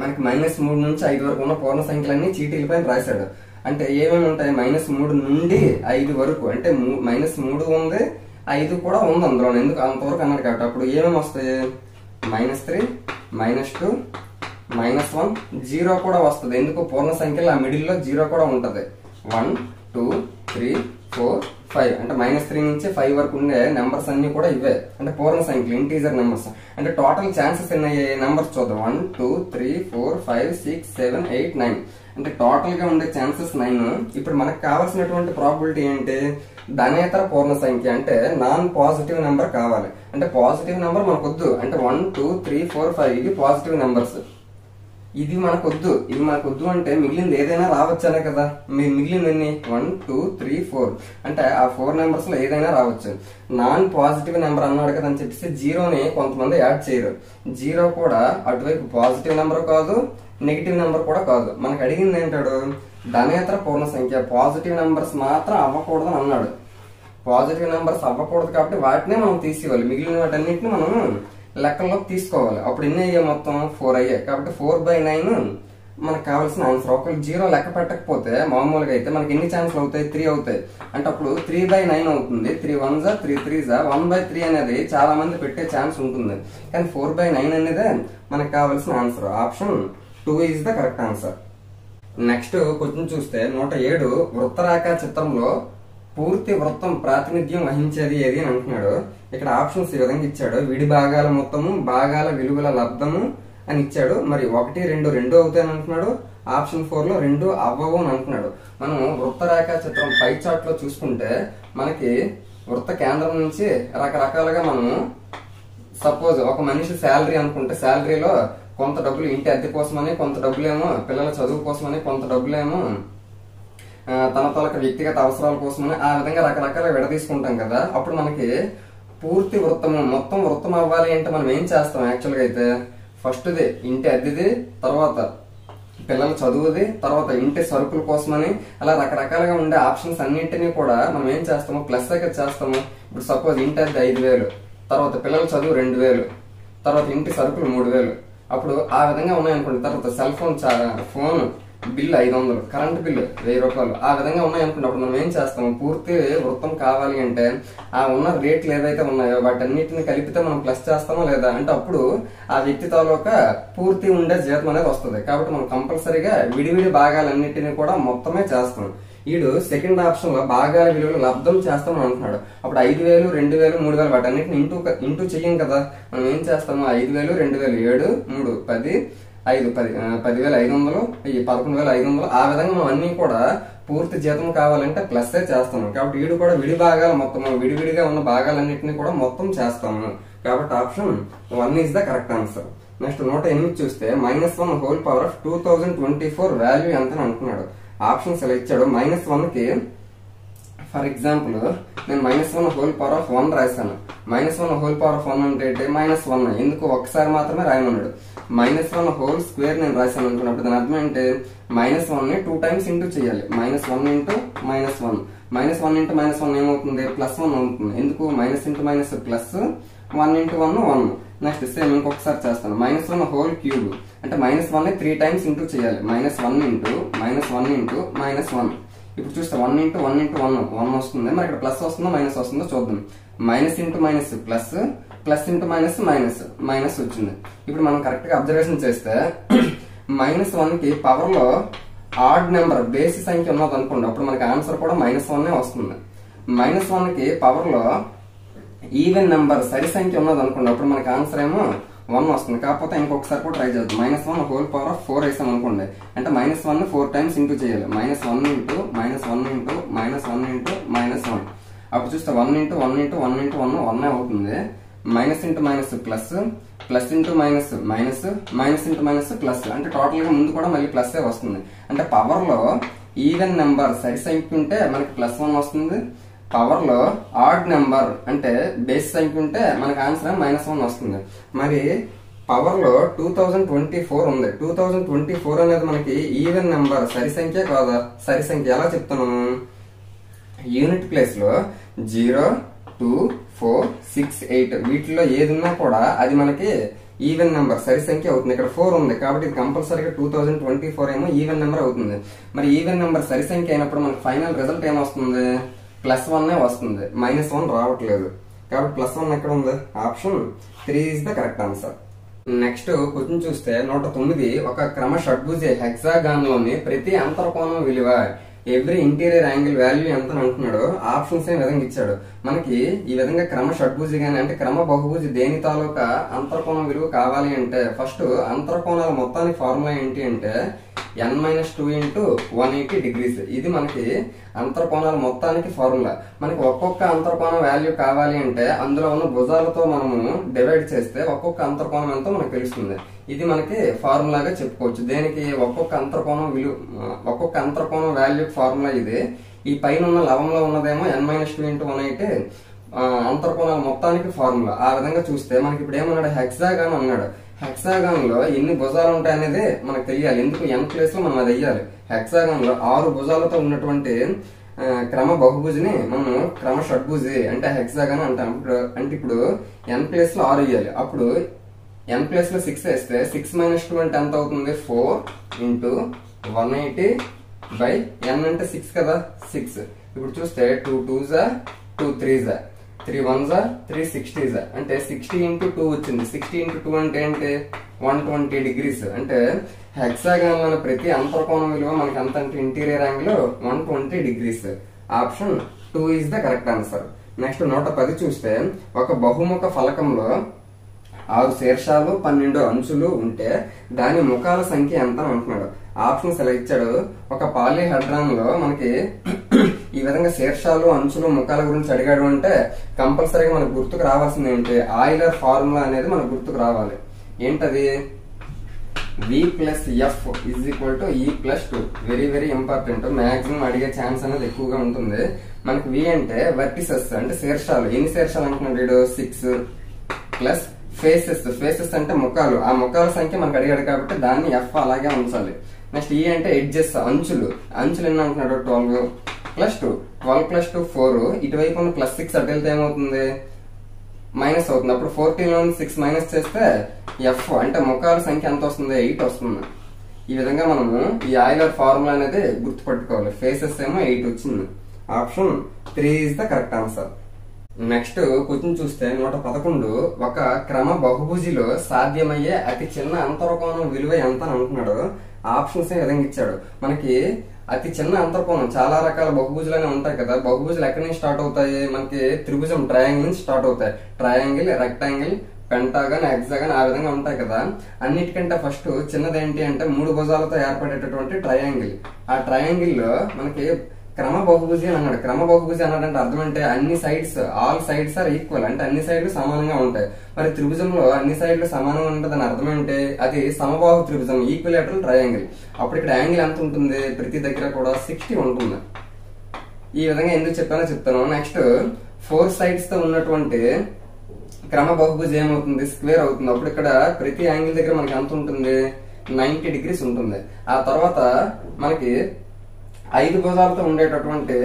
మనకి -3 నుంచి 5 వరకు ఉన్న పూర్ణ సంఖ్యలన్నీ చీటీలపై రాశాడు. అంటే ఏమేమి ఉంటాయి? -3 నుండి 5 వరకు అంటే -3 ఉంది, 5 కూడా ఉంది అందులో. ఎందుకు అంతవరకు అన్నాడు కాబట్టి అప్పుడు ఏమేమి వస్తాయి? -3, -2, -1, 0 కూడా వస్తుంది. ఎందుకు? పూర్ణ సంఖ్యలో ఆ మిడిల్ లో 0 కూడా ఉంటది. 1, 2, 3, 4, 5 అంటే -3 నుంచి 5 వరకు ఉండే నెంబర్స్ అన్ని కూడా ఇవే అంటే పూర్ణ సంఖ్యలు ఇంటీజర్ నెంబర్స్. అంటే టోటల్ ఛాన్సెస్ ఎన్ని నెంబర్స్ చూద్దాం. 1, 2, 3, 4, 5, 6, 7, 8, 9 అంటే టోటల్ గా ఉండే ఛాన్సెస్ 9. ఇప్పుడు మనకు కావాల్సినటువంటి ప్రాబిలిటీ ఏంటి? ధనేతర పూర్ణ సంఖ్య అంటే నాన్ పాజిటివ్ నెంబర్ కావాలి. అంటే పాజిటివ్ నెంబర్ మనకు వద్దు. అంటే 1, 2, 3, 4, 5 ఇది పాజిటివ్ నెంబర్స్. ఇది మనకొద్దు. ఇది మనకొద్దు అంటే మిగిలింది ఏదైనా రావచ్చనే కదా. మిగిలింది ఎన్ని? 1, 2, 3, 4 అంటే ఆ 4 నెంబర్స్ లో ఏదైనా రావచ్చు. నాన్ పాజిటివ్ నెంబర్ అన్నాడు కదా అని చెప్పేసి 0ని కొంతమంది యాడ్ చేయరు. 0 కూడా అటువైపు పాజిటివ్ నెంబర్ కాదు, నెగిటివ్ నెంబర్ కూడా కాదు. మనకు అడిగింది ఏంటాడు? ధనేతర పూర్ణ సంఖ్య పాజిటివ్ నెంబర్స్ మాత్రం అవ్వకూడదు అని అన్నాడు. పాజిటివ్ నెంబర్స్ అవ్వకూడదు కాబట్టి వాటినే మనం తీసేయాలి. మిగిలిన వాటన్నిటిని మనం లెక్కల్లోకి తీసుకోవాలి. అప్పుడు ఎన్ని అయ్యాయి? మొత్తం 4 అయ్యాయి. కాబట్టి 4/9 మనకు కావాల్సిన ఆన్సర్. ఒకవేళ 0 లెక్క పెట్టకపోతే మామూలుగా అయితే మనకి ఎన్ని ఛాన్స్లు అవుతాయి? 3 అవుతాయి. అంటే అప్పుడు 3/9 అవుతుంది. 3 1s 3 3s 1/3 అనేది చాలా మంది పెట్టే ఛాన్స్ ఉంటుంది. కానీ 4/9 అనేది మనకు కావాల్సిన answer. Option 2 is the correct answer. Next question చూస్తే 107 వృత్తరేఖ చిత్రంలో పూర్తి వృత్తం ప్రాతినిధ్యం వహించేది ఏది అని అంటున్నాడు. ఇక్కడ ఆప్షన్స్ ఈ విధంగా ఇచ్చాడు. విడి భాగాల మొత్తము, భాగాల విలువల లబ్ధము అని ఇచ్చాడు. మరి 1, 2 2 అవుతాయని అంటున్నాడు. ఆప్షన్ 4 లో 2 అవ్వవు అని అంటున్నాడు. మనం వృత్తరేఖ చిత్రం పై చార్ట్ లో చూసుకుంటే మనకి వృత్త కేంద్రం నుంచి రకరకాలుగా మనము సపోజ్ ఒక మనిషి శాలరీ అనుకుంటే శాలరీలో కొంత డబ్బులు ఇంటి అద్దె కోసమని, కొంత డబ్బులేమో పిల్లల చదువు కోసమని, కొంత డబ్బులేమో తన తొలక వ్యక్తిగత అవసరాల కోసమని ఆ విధంగా రకరకాల విడదీసుకుంటాం కదా. అప్పుడు మనకి పూర్తి వృత్తము మొత్తం వృత్తం అవ్వాలి అంటే మనం ఏం చేస్తాం? యాక్చువల్ గా అయితే ఫస్ట్ ది ఇంటి అద్దెది, తర్వాత పిల్లల చదువుది, తర్వాత ఇంటి సరుకుల కోసమని, అలా రకరకాలుగా ఉండే ఆప్షన్స్ అన్నింటినీ కూడా మనం ఏం చేస్తాము, ప్లస్ దగ్గర చేస్తాము. ఇప్పుడు సపోజ్ ఇంటి అద్దె 5,000, తర్వాత పిల్లల చదువు 2,000, తర్వాత ఇంటి సరుకులు 3,000. అప్పుడు ఆ విధంగా ఉన్నాయనుకోండి. తర్వాత cell phone bill 500, current bill 1000 రూపాయలు, ఆ విధంగా ఉన్నాయనుకోండి. అప్పుడు మనం ఏం చేస్తాము, పూర్తి వృత్తం కావాలి అంటే ఆ ఉన్న రేట్లు ఏవైతే ఉన్నాయో వాటన్నిటిని కలిపితే మనం ప్లస్ చేస్తామా లేదా అంటే అప్పుడు ఆ వ్యక్తి తాలూకా పూర్తి ఉండే జీతం అనేది వస్తుంది. కాబట్టి మనం కంపల్సరీగా విడివిడి భాగాలన్నిటిని కూడా మొత్తమే చేస్తాం. వీడు సెకండ్ ఆప్షన్ లో భాగాల విలువలు లబ్ధం చేస్తాం అంటున్నాడు. అప్పుడు 5,000, 2,000, 3,000 వాటన్నిటిని ఇంటూ చెయ్యం కదా. మనం ఏం చేస్తాము, 5,000, 2,000, 7, 3, 10, 10,500, 11,500, ఆ విధంగా మనం అన్ని కూడా పూర్తి జీతం కావాలంటే ప్లస్ చేస్తాము. కాబట్టి వీడు కూడా విడి భాగాలు మొత్తము విడివిడిగా ఉన్న భాగాలన్నింటినీ కూడా మొత్తం చేస్తాము. కాబట్టి option 1 is the correct answer. Next 108 చూస్తే -1 హోల్ పవర్ ఆఫ్ 2024 వాల్యూ ఎంత అని అంటున్నాడు. ఆప్షన్స్ ఇలా ఇచ్చాడు. -1 కి ఫర్ ఎగ్జాంపుల్ నేను -1 హోల్ పవర్ ఆఫ్ 1 రాశాను. -1 హోల్ పవర్ ఆఫ్ 1 అంటే -1 ఎందుకు ఒకసారి మాత్రమే రాయమన్నాడు. -1 హోల్ స్క్వేర్ నేను రాశాను అనుకున్నప్పుడు దాని అర్థం ఏంటి, -1 ని 2 టైమ్స్ ఇంటూ చేయాలి. -1 ఇంటూ -1, -1 ఇంటూ -1 ఏమవుతుంది, +1 అవుతుంది. ఎందుకు minus into minus plus, 1 into 1 1. Next same ఇంకొకసారి చేస్తాను. -1 హోల్ క్యూబ్ అంటే -1 ని 3 టైమ్స్ ఇంటూ చేయాలి. -1 ఇంటూ -1 ఇంటూ -1. ఇప్పుడు చూస్తే 1 ఇంటూ 1 ఇంటూ 1 వస్తుంది. మరి ఇక్కడ ప్లస్ వస్తుందో మైనస్ వస్తుందో చూద్దాం. Minus into minus plus, plus into minus minus వచ్చింది. ఇప్పుడు మనం కరెక్ట్ గా అబ్జర్వేషన్ చేస్తే -1 కి పవర్ లో ఆడ్ నెంబర్ బేసి సంఖ్య ఉన్నది అనుకోండి. అప్పుడు మనకి ఆన్సర్ కూడా -1 వస్తుంది. -1 కి పవర్ లో ఈవెన్ నెంబర్ సరి సంఖ్య ఉన్నది అనుకోండి. అప్పుడు మనకి ఆన్సర్ ఏమో 1 వస్తుంది. కాకపోతే ఇంకొకసారి కూడా ట్రై చేద్దాం. -1 హోల్ పవర్ ఆఫ్ 4 వేసాం అనుకోండి. అంటే -1 ని 4 టైమ్స్ ఇంటూ చేయాలి. -1 ఇంటూ -1 ఇంటూ -1 ఇంటూ -1. అప్పుడు చూస్తే 1 ఇంటూ 1 ఇంటూ 1 ఇంటూ 1 అవుతుంది. Minus into minus plus, plus into minus minus, minus into minus plus. అంటే టోటల్ గా ముందు కూడా మళ్ళీ ప్లస్ వస్తుంది. అంటే పవర్ లో ఈవెన్ నెంబర్ సరి సంఖ్య ఉంటే మనకి +1 వస్తుంది. పవర్ లో ఆడ్ నెంబర్ అంటే బేస్ సంఖ్య ఉంటే మనకి ఆన్సర్ -1 వస్తుంది. మరి పవర్ లో 2024 ఉంది. 2024 అనేది మనకి ఈవెన్ నెంబర్ సరి సంఖ్య కాదా? సరి సంఖ్య ఎలా చెప్తున్నాము, యూనిట్ ప్లేస్ లో 0, 2, 4, 6, 8 వీటిలో ఏది ఉన్నా కూడా అది మనకి ఈవెన్ నెంబర్ సరి సంఖ్య అవుతుంది. ఇక్కడ 4 ఉంది కాబట్టి ఇది కంపల్సరీగా 2024 ఏమో ఈవెన్ నెంబర్ అవుతుంది. మరి ఈవెన్ నెంబర్ సరి సంఖ్య అయినప్పుడు మనకి ఫైనల్ రిజల్ట్ ఏమొస్తుంది, +1 వస్తుంది. -1 రావట్లేదు. కాబట్టి +1 ఎక్కడ ఉంది, option 3 is the correct answer. Next question చూస్తే 109 ఒక క్రమ షడ్భుజ హెక్సాగాన్ లోని ప్రతి అంతర్కోణం విలువ ఎవ్రీ ఇంటీరియర్ యాంగిల్ వాల్యూ ఎంత అంటున్నాడు. ఆప్షన్స్ ఏ విధంగా ఇచ్చాడు. మనకి ఈ విధంగా క్రమ షడ్భుజి గాని అంటే క్రమ బహుభుజి దేని తాలూకా అంతర్కోణం విలువ కావాలి అంటే ఫస్ట్ అంతర్కోణాల మొత్తానికి ఫార్ములా ఏంటి అంటే n-2 ఇంటూ 180 డిగ్రీస్. ఇది మనకి అంతర్కోణాల మొత్తానికి ఫార్ములా. మనకి ఒక్కొక్క అంతర్కోణం వాల్యూ కావాలి అంటే అందులో ఉన్న భుజాలతో మనము డివైడ్ చేస్తే ఒక్కొక్క అంతర్కోణం ఎంతో మనకు తెలుస్తుంది. ఇది మనకి ఫార్ములాగా చెప్పుకోవచ్చు. దేనికి ఒక్కొక్క అంతర్కోణం విలువ, ఒక్కొక్క అంతర్కోణం వాల్యూ ఫార్ములా ఇది. ఈ పైన ఉన్న లవంలో ఉన్నదేమో n-2 ఇంటూ 180 అంతర్కోణాల మొత్తానికి ఫార్ములా. ఆ విధంగా చూస్తే మనకి ఇప్పుడు ఏమన్నాడు, హెక్సాగాన్ అన్నాడు. హెక్సాగాన్ లో ఎన్ని భుజాలు ఉంటాయి అనేది మనకు తెలియాలి. ఎందుకు n ప్లేస్ లో మనం అది వెయ్యాలి. హెక్సాగాన్ లో 6 భుజాలతో ఉన్నటువంటి క్రమ బహుభుజిని మనం క్రమ షడ్భుజి అంటే హెక్సాగాన్ అంటాం. అంటే ఇప్పుడు n ప్లేస్ లో 6 వేయాలి. అప్పుడు n ప్లేస్ లో 6 వేస్తే 6 - 2 అంటే ఎంత అవుతుంది, 4 ఇంటూ 180 బై n అంటే 6 కదా, 6. ఇప్పుడు చూస్తే 2 2s 2 3s 3 1s 3 60s అంటే 60 ఇంటూ 2 వచ్చింది. 60 ఇంటూ 2 అంటే ఏంటి, 120 డిగ్రీస్. అంటే హెక్సాగాన్ లోని ప్రతి అంతర్కోణం విలువ మనకి ఎంత అంటే interior angle 120 degrees. Option 2 is the correct answer. Next 110 చూస్తే ఒక బహుముఖ ఫలకంలో 6 శీర్షాలు 12 అంచులు ఉంటే దాని ముఖాల సంఖ్య ఎంత అంటున్నాడు. ఆప్షన్స్ ఇలా ఇచ్చాడు. ఒక పాలీహెడ్రాన్ లో మనకి ఈ విధంగా శీర్షాలు అంచులు ముఖాల గురించి అడిగాడు అంటే కంపల్సరీగా మనకు గుర్తుకు రావాల్సింది ఏంటి, ఆయిలర్ ఫార్ములా అనేది మనకు గుర్తుకు రావాలి. ఏంటది, V+F = E+2. Very very important. Maximum అడిగే ఛాన్స్ అనేది ఎక్కువగా ఉంటుంది. మనకి V అంటే వర్టిసెస్ అంటే శీర్షాలు. ఎన్ని శీర్షాలు అంటున్నాడు వీడు, 6 ప్లస్ ఫేసెస్ అంటే ముఖాలు. ఆ ముఖాల సంఖ్య మనకు అడిగాడు కాబట్టి దాన్ని F అలాగే ఉంచాలి. నెక్స్ట్ ఈ అంటే ఎడ్జెస్, అంచులు. అంచులు ఎన్ని అంటున్నాడు? 12 + 2. 12 + 2 4. ఇటువైపు ఉన్న +6 అటు వెళ్తే ఏమవుతుంది? మైనస్ అవుతుంది. అప్పుడు 14 లో 6 మైనస్ చేస్తే ఎఫ్ అంటే ముఖాల సంఖ్య ఎంత వస్తుంది? 8 వస్తుంది. ఈ విధంగా మనము ఈ ఆయిలర్ ఫార్ములా అనేది గుర్తుపట్టుకోవాలి. ఫేసెస్ ఏమో 8 వచ్చింది. Option 3 is the correct answer. Next question చూస్తే 111 ఒక క్రమ బహుభుజిలో సాధ్యమయ్యే అతి చిన్న అంతరకోణం విలువ ఎంత అని అంటున్నాడు. ఆప్షన్స్ ఏ విధంగా ఇచ్చాడు. మనకి అతి చిన్న అంతర్కోణం చాలా రకాల బహుభుజులు ఉంటాయి కదా. బహుభుజులు ఎక్కడి నుంచి స్టార్ట్ అవుతాయి? మనకి త్రిభుజం ట్రయాంగిల్ నుంచి స్టార్ట్ అవుతాయి. ట్రయాంగిల్, రెక్టాంగిల్, పెంటాగన్, హెక్సాగన్ ఆ విధంగా ఉంటాయి కదా. అన్నిటికంటే ఫస్ట్ చిన్నది ఏంటి అంటే 3 భుజాలతో ఏర్పడేటటువంటి ట్రయాంగిల్. ఆ ట్రయాంగిల్ లో మనకి క్రమ బహుభుజి అని అన్నాడు. క్రమ బహుభుజి అన్నాడంటే అర్థం అంటే అన్ని sides, all sides are equal అంటే అన్ని సైడ్లు సమానంగా ఉంటాయి. మరి త్రిభుజంలో అన్ని సైడ్లు సమానంగా ఉంటుందని అర్థం అంటే అది సమబాహు త్రిభుజం, ఈక్విలేటరల్ ట్రయాంగిల్. అప్పుడు ఇక్కడ యాంగిల్ ఎంత ఉంటుంది? ప్రతి దగ్గర కూడా 60 ఉంటుంది. ఈ విధంగా ఎందుకు చెప్పానో చెప్తాను. నెక్స్ట్ 4 సైడ్స్ తో ఉన్నటువంటి క్రమ బహుభుజి ఏమవుతుంది? స్క్వేర్ అవుతుంది. అప్పుడు ఇక్కడ ప్రతి యాంగిల్ దగ్గర మనకి ఎంత ఉంటుంది? 90 degrees ఉంటుంది. ఆ తర్వాత మనకి 5 భుజాలతో ఉండేటటువంటి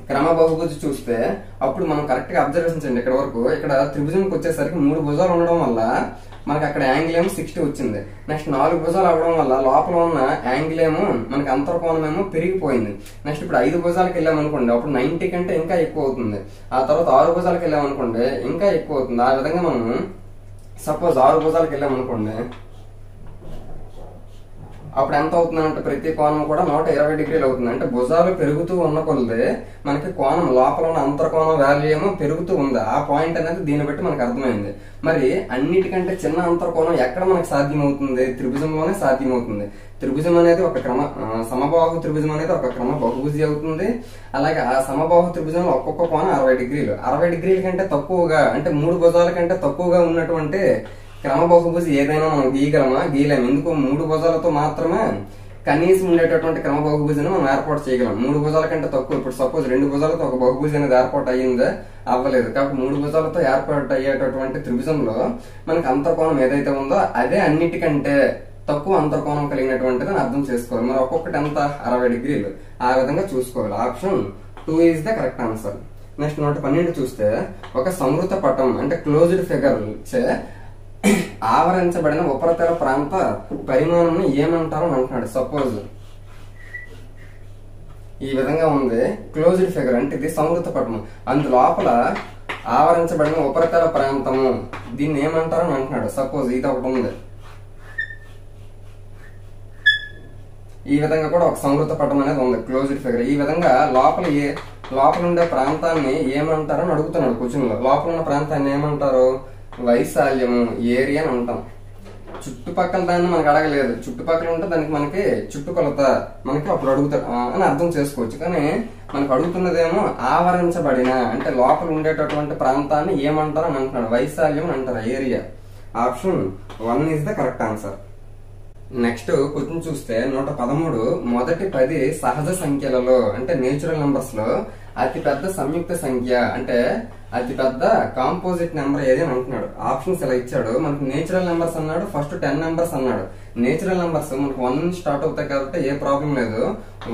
క్రమ బహుభుజి చూస్తే అప్పుడు మనం కరెక్ట్ గా అబ్జర్వేషన్ చేయండి. ఇక్కడ వరకు ఇక్కడ త్రిభుజంకి వచ్చేసరికి 3 భుజాలు ఉండడం వల్ల మనకి అక్కడ యాంగిల్ ఏమో 60 వచ్చింది. నెక్స్ట్ 4 భుజాలు అవ్వడం వల్ల లోపల ఉన్న యాంగిల్ ఏమో మనకి అంతర్కోణం ఏమో పెరిగిపోయింది. నెక్స్ట్ ఇప్పుడు 5 భుజాలకు వెళ్ళామనుకోండి అప్పుడు 90 కంటే ఇంకా ఎక్కువ అవుతుంది. ఆ తర్వాత 6 భుజాలకు వెళ్ళామనుకోండి ఇంకా ఎక్కువ అవుతుంది. ఆ విధంగా మనం సపోజ్ 6 భుజాలకు వెళ్ళామనుకోండి అప్పుడు ఎంత అవుతుందంటే ప్రతి కోణం కూడా 120 degrees అవుతుంది. అంటే భుజాలు పెరుగుతూ ఉన్న కొలది మనకి కోణం లోపల ఉన్న అంతర్కోణం వాల్యూ ఏమో పెరుగుతూ ఉంది. ఆ పాయింట్ అనేది దీన్ని బట్టి మనకు అర్థమైంది. మరి అన్నిటికంటే చిన్న అంతర్కోణం ఎక్కడ మనకు సాధ్యమవుతుంది? త్రిభుజంలోనే సాధ్యమవుతుంది. త్రిభుజం అనేది ఒక క్రమ సమబాహు త్రిభుజం అనేది ఒక క్రమ బహుభుజి అవుతుంది. అలాగే ఆ సమబాహు త్రిభుజంలో ఒక్కొక్క కోణం 60 degrees. 60 degrees కంటే తక్కువగా అంటే 3 భుజాల కంటే తక్కువగా ఉన్నటువంటి క్రమ బహుభుజి ఏదైనా మనం గీయగలమా? గీయలేము. ఎందుకు? 3 భుజాలతో మాత్రమే కనీసం ఉండేటటువంటి క్రమ బహుభుజిని మనం ఏర్పాటు చేయగలం. 3 భుజాల కంటే తక్కువ. ఇప్పుడు సపోజ్ 2 భుజాలతో ఒక బహుభుజి అనేది ఏర్పాటు అయ్యిందా? అవ్వలేదు. కాబట్టి 3 భుజాలతో ఏర్పాటు అయ్యేటటువంటి త్రిభుజంలో మనకి అంతర్కోణం ఏదైతే ఉందో అదే అన్నిటికంటే తక్కువ అంతర్కోణం కలిగినటువంటిది అర్థం చేసుకోవాలి. మరి ఒక్కొక్కటి ఎంత? 60 degrees. ఆ విధంగా చూసుకోవాలి. Option 2 is the correct answer. Next 112 చూస్తే ఒక సంవృత పటం అంటే క్లోజ్డ్ ఫిగర్ చే ఆవరించబడిన ఉపరితల ప్రాంత పరిమాణం ఏమంటారు అని అంటున్నాడు. సపోజ్ ఈ విధంగా ఉంది క్లోజ్డ్ ఫిగర్ అంటే ఇది సంవృత పటం. అందులోపల ఆవరించబడిన ఉపరితల ప్రాంతము దీన్ని ఏమంటారు అని అంటున్నాడు. సపోజ్ ఇది ఒకటి ఉంది. ఈ విధంగా కూడా ఒక సంవృత పటం అనేది ఉంది క్లోజ్డ్ ఫిగర్. ఈ విధంగా లోపల ఉండే ప్రాంతాన్ని ఏమంటారని అడుగుతున్నాడు క్వశ్చన్ లో. లోపల ఉన్న ప్రాంతాన్ని ఏమంటారు? వైశాల్యము, ఏరియా అని అంటాం. చుట్టుపక్కల దాన్ని మనకు అడగలేదు. చుట్టుపక్కల ఉంటే దానికి మనకి చుట్టుకొలత మనకి అప్పుడు అడుగుతాడు అని అర్థం చేసుకోవచ్చు. కానీ మనకు అడుగుతున్నదేమో ఆవరించబడిన అంటే లోపల ఉండేటటువంటి ప్రాంతాన్ని ఏమంటారు అని అంటున్నాడు. వైశాల్యం అని అంటారు, area. Option 1 is the correct answer. Next question చూస్తే 113 మొదటి 10 సహజ సంఖ్యలలో అంటే నేచురల్ నంబర్స్ లో అతి పెద్ద సంయుక్త సంఖ్య అంటే అతి పెద్ద కాంపోజిట్ నెంబర్ ఏది అని అంటున్నాడు. ఆప్షన్స్ ఇలా ఇచ్చాడు. మనకు నేచురల్ నెంబర్స్ అన్నాడు, ఫస్ట్ 10 నెంబర్స్ అన్నాడు. నేచురల్ నెంబర్స్ మనకు 1 నుంచి స్టార్ట్ అవుతాయి కాబట్టి ఏ ప్రాబ్లం లేదు.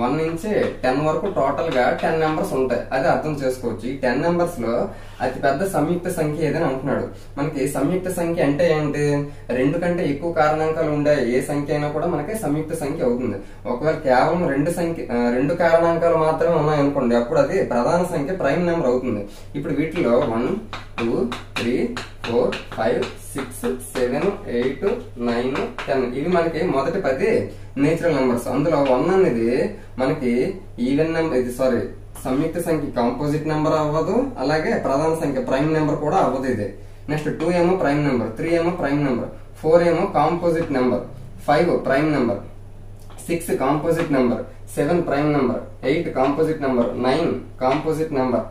1 నుంచి 10 వరకు టోటల్ గా 10 నెంబర్స్ ఉంటాయి. అది అర్థం చేసుకోవచ్చు. ఈ 10 నెంబర్స్ లో అతి పెద్ద సంయుక్త సంఖ్య ఏదని అంటున్నాడు. మనకి సంయుక్త సంఖ్య అంటే ఏంటి? 2 కంటే ఎక్కువ కారణాంకాలు ఉండే ఏ సంఖ్య అయినా కూడా మనకి సంయుక్త సంఖ్య అవుతుంది. ఒకవేళ కేవలం 2 కారణాంకాలు మాత్రమే ఉన్నాయనుకోండి అప్పుడు అది ప్రధాన సంఖ్య, ప్రైమ్ నెంబర్ అవుతుంది. ఇప్పుడు వీటిలో 1, 2, 3, 4, 5, 6, 7, 8, 9, 10 ఇవి మనకి మొదటి 10 నేచురల్ నెంబర్స్. అందులో 1 అనేది మనకి ఈవెన్ నెంబర్, ఇది సారీ సంయుక్త సంఖ్య కాంపోజిట్ నెంబర్ అవ్వదు, అలాగే ప్రధాన సంఖ్య ప్రైమ్ నెంబర్ కూడా అవ్వదు ఇది. నెక్స్ట్ 2 ఏమో ప్రైమ్ నెంబర్, 3 ఏమో ప్రైమ్ నెంబర్, 4 ఏమో composite number, 5 prime number, 6 composite number, 7 prime number, 8 composite number, 9 composite number,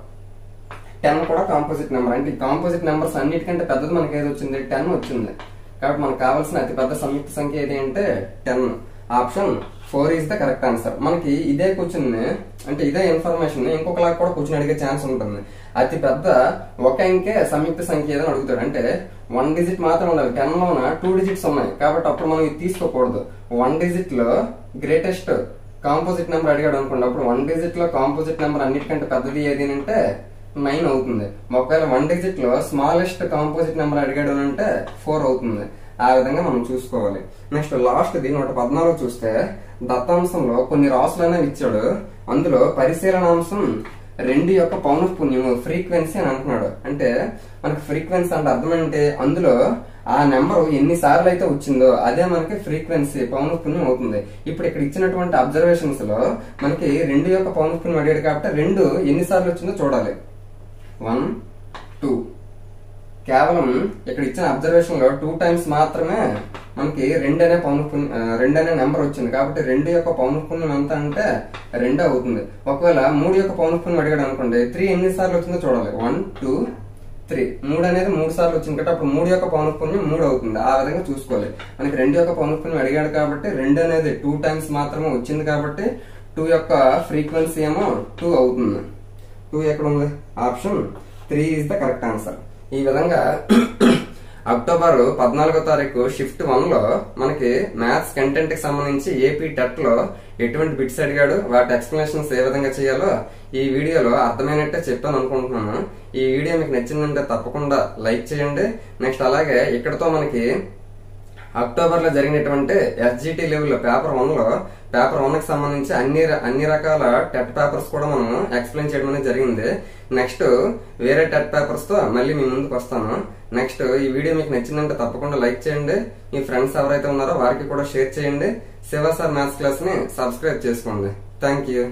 10 కూడా కాంపోజిట్ నెంబర్. అంటే ఈ కాంపోజిట్ నెంబర్స్ అన్నిటికంటే పెద్దది మనకి ఏది వచ్చింది? 10 వచ్చింది. కాబట్టి మనకు కావాల్సిన అతి పెద్ద సంయుక్త సంఖ్య ఏది అంటే 10. Option 4 is the correct answer. మనకి ఇదే క్వశ్చన్ అంటే ఇదే ఇన్ఫర్మేషన్ ఇంకొకలా కూడా క్వశ్చన్ అడిగే ఛాన్స్ ఉంటుంది. అతి పెద్ద ఒక అంకె సంయుక్త సంఖ్య ఏదని అడుగుతాడు. అంటే 1 డిజిట్ మాత్రం ఉండాలి. 10 లోన 2 డిజిట్స్ ఉన్నాయి కాబట్టి అప్పుడు మనం ఇది తీసుకోకూడదు. 1 డిజిట్ లో గ్రేటెస్ట్ కాంపోజిట్ నెంబర్ అడిగాడు అనుకోండి, అప్పుడు 1 డిజిట్ లో కాంపోజిట్ నెంబర్ అన్నిటికంటే పెద్దది ఏది అంటే 9 అవుతుంది. ఒకవేళ 1 డిజిట్ లో స్మాలెస్ట్ కాంపోజిట్ నెంబర్ అడిగాడు అంటే 4 అవుతుంది. ఆ విధంగా మనం చూసుకోవాలి. నెక్స్ట్ లాస్ట్ ది 114 చూస్తే దత్తాంశంలో కొన్ని రాసులు అనేవి ఇచ్చాడు. అందులో పరిశీలనాంశం 2 యొక్క పౌనఃపున్యము ఫ్రీక్వెన్సీ అని అంటున్నాడు. అంటే మనకి ఫ్రీక్వెన్సీ అంటే అర్థం అంటే అందులో ఆ నెంబర్ ఎన్నిసార్లు అయితే వచ్చిందో అదే మనకి ఫ్రీక్వెన్సీ పౌనఃపున్యం అవుతుంది. ఇప్పుడు ఇక్కడ ఇచ్చినటువంటి అబ్జర్వేషన్స్ లో మనకి 2 యొక్క పౌనఃపున్యం అడిగాడు కాబట్టి 2 ఎన్నిసార్లు వచ్చిందో చూడాలి. 1, 2. కేవలం ఇక్కడ ఇచ్చిన అబ్జర్వేషన్ లో 2 టైమ్స్ మాత్రమే మనకి 2 అనే పౌనఃపున్యం 2 అనే నెంబర్ వచ్చింది కాబట్టి 2 యొక్క పౌనఃపున్యం ఎంత అంటే 2 అవుతుంది. ఒకవేళ 3 యొక్క పౌనఃపున్యం అడిగాడు అనుకోండి, 3 ఎన్నిసార్లు వచ్చిందో చూడాలి. 1, 2, 3. 3 అనేది 3 సార్లు వచ్చింది కాబట్టి అప్పుడు 3 యొక్క పౌనఃపున్యం 3 అవుతుంది. ఆ విధంగా చూసుకోవాలి. మనకి 2 యొక్క పౌనఃపున్యం అడిగాడు కాబట్టి 2 అనేది 2 టైమ్స్ మాత్రమే వచ్చింది కాబట్టి 2 యొక్క ఫ్రీక్వెన్సీ ఏమో 2 అవుతుంది. 2 ఎక్కడ ఉంది? Option 3 is the correct answer. ఈ విధంగా అక్టోబర్ 14వ తారీఖు షిఫ్ట్ 1 లో మనకి మ్యాథ్స్ కంటెంట్ కి సంబంధించి ఏపీ టెట్ లో ఎటువంటి బిట్స్ అడిగాడు, వాటి ఎక్స్ప్లెనేషన్స్ ఏ విధంగా చేయాలో ఈ వీడియోలో అర్థమైనట్టే చెప్పాను అనుకుంటున్నాను. ఈ వీడియో మీకు నచ్చిందంటే తప్పకుండా లైక్ చేయండి. నెక్స్ట్ అలాగే ఇక్కడతో మనకి అక్టోబర్ లో జరిగినటువంటి ఎస్జిటి లెవెల్ పేపర్ 1 లో పేపర్ 1 కి సంబంధించి అన్ని రకాల టెట్ పేపర్స్ కూడా మనం ఎక్స్ప్లెయిన్ చేయడం అనేది జరిగింది. నెక్స్ట్ వేరే టెట్ పేపర్స్ తో మళ్ళీ మీ ముందుకు వస్తాను. నెక్స్ట్ ఈ వీడియో మీకు నచ్చిందంటే తప్పకుండా లైక్ చేయండి. మీ ఫ్రెండ్స్ ఎవరైతే ఉన్నారో వారికి కూడా షేర్ చేయండి. శివ సార్ మ్యాథ్స్ క్లాస్ ని సబ్స్క్రైబ్ చేసుకోండి. Thank you.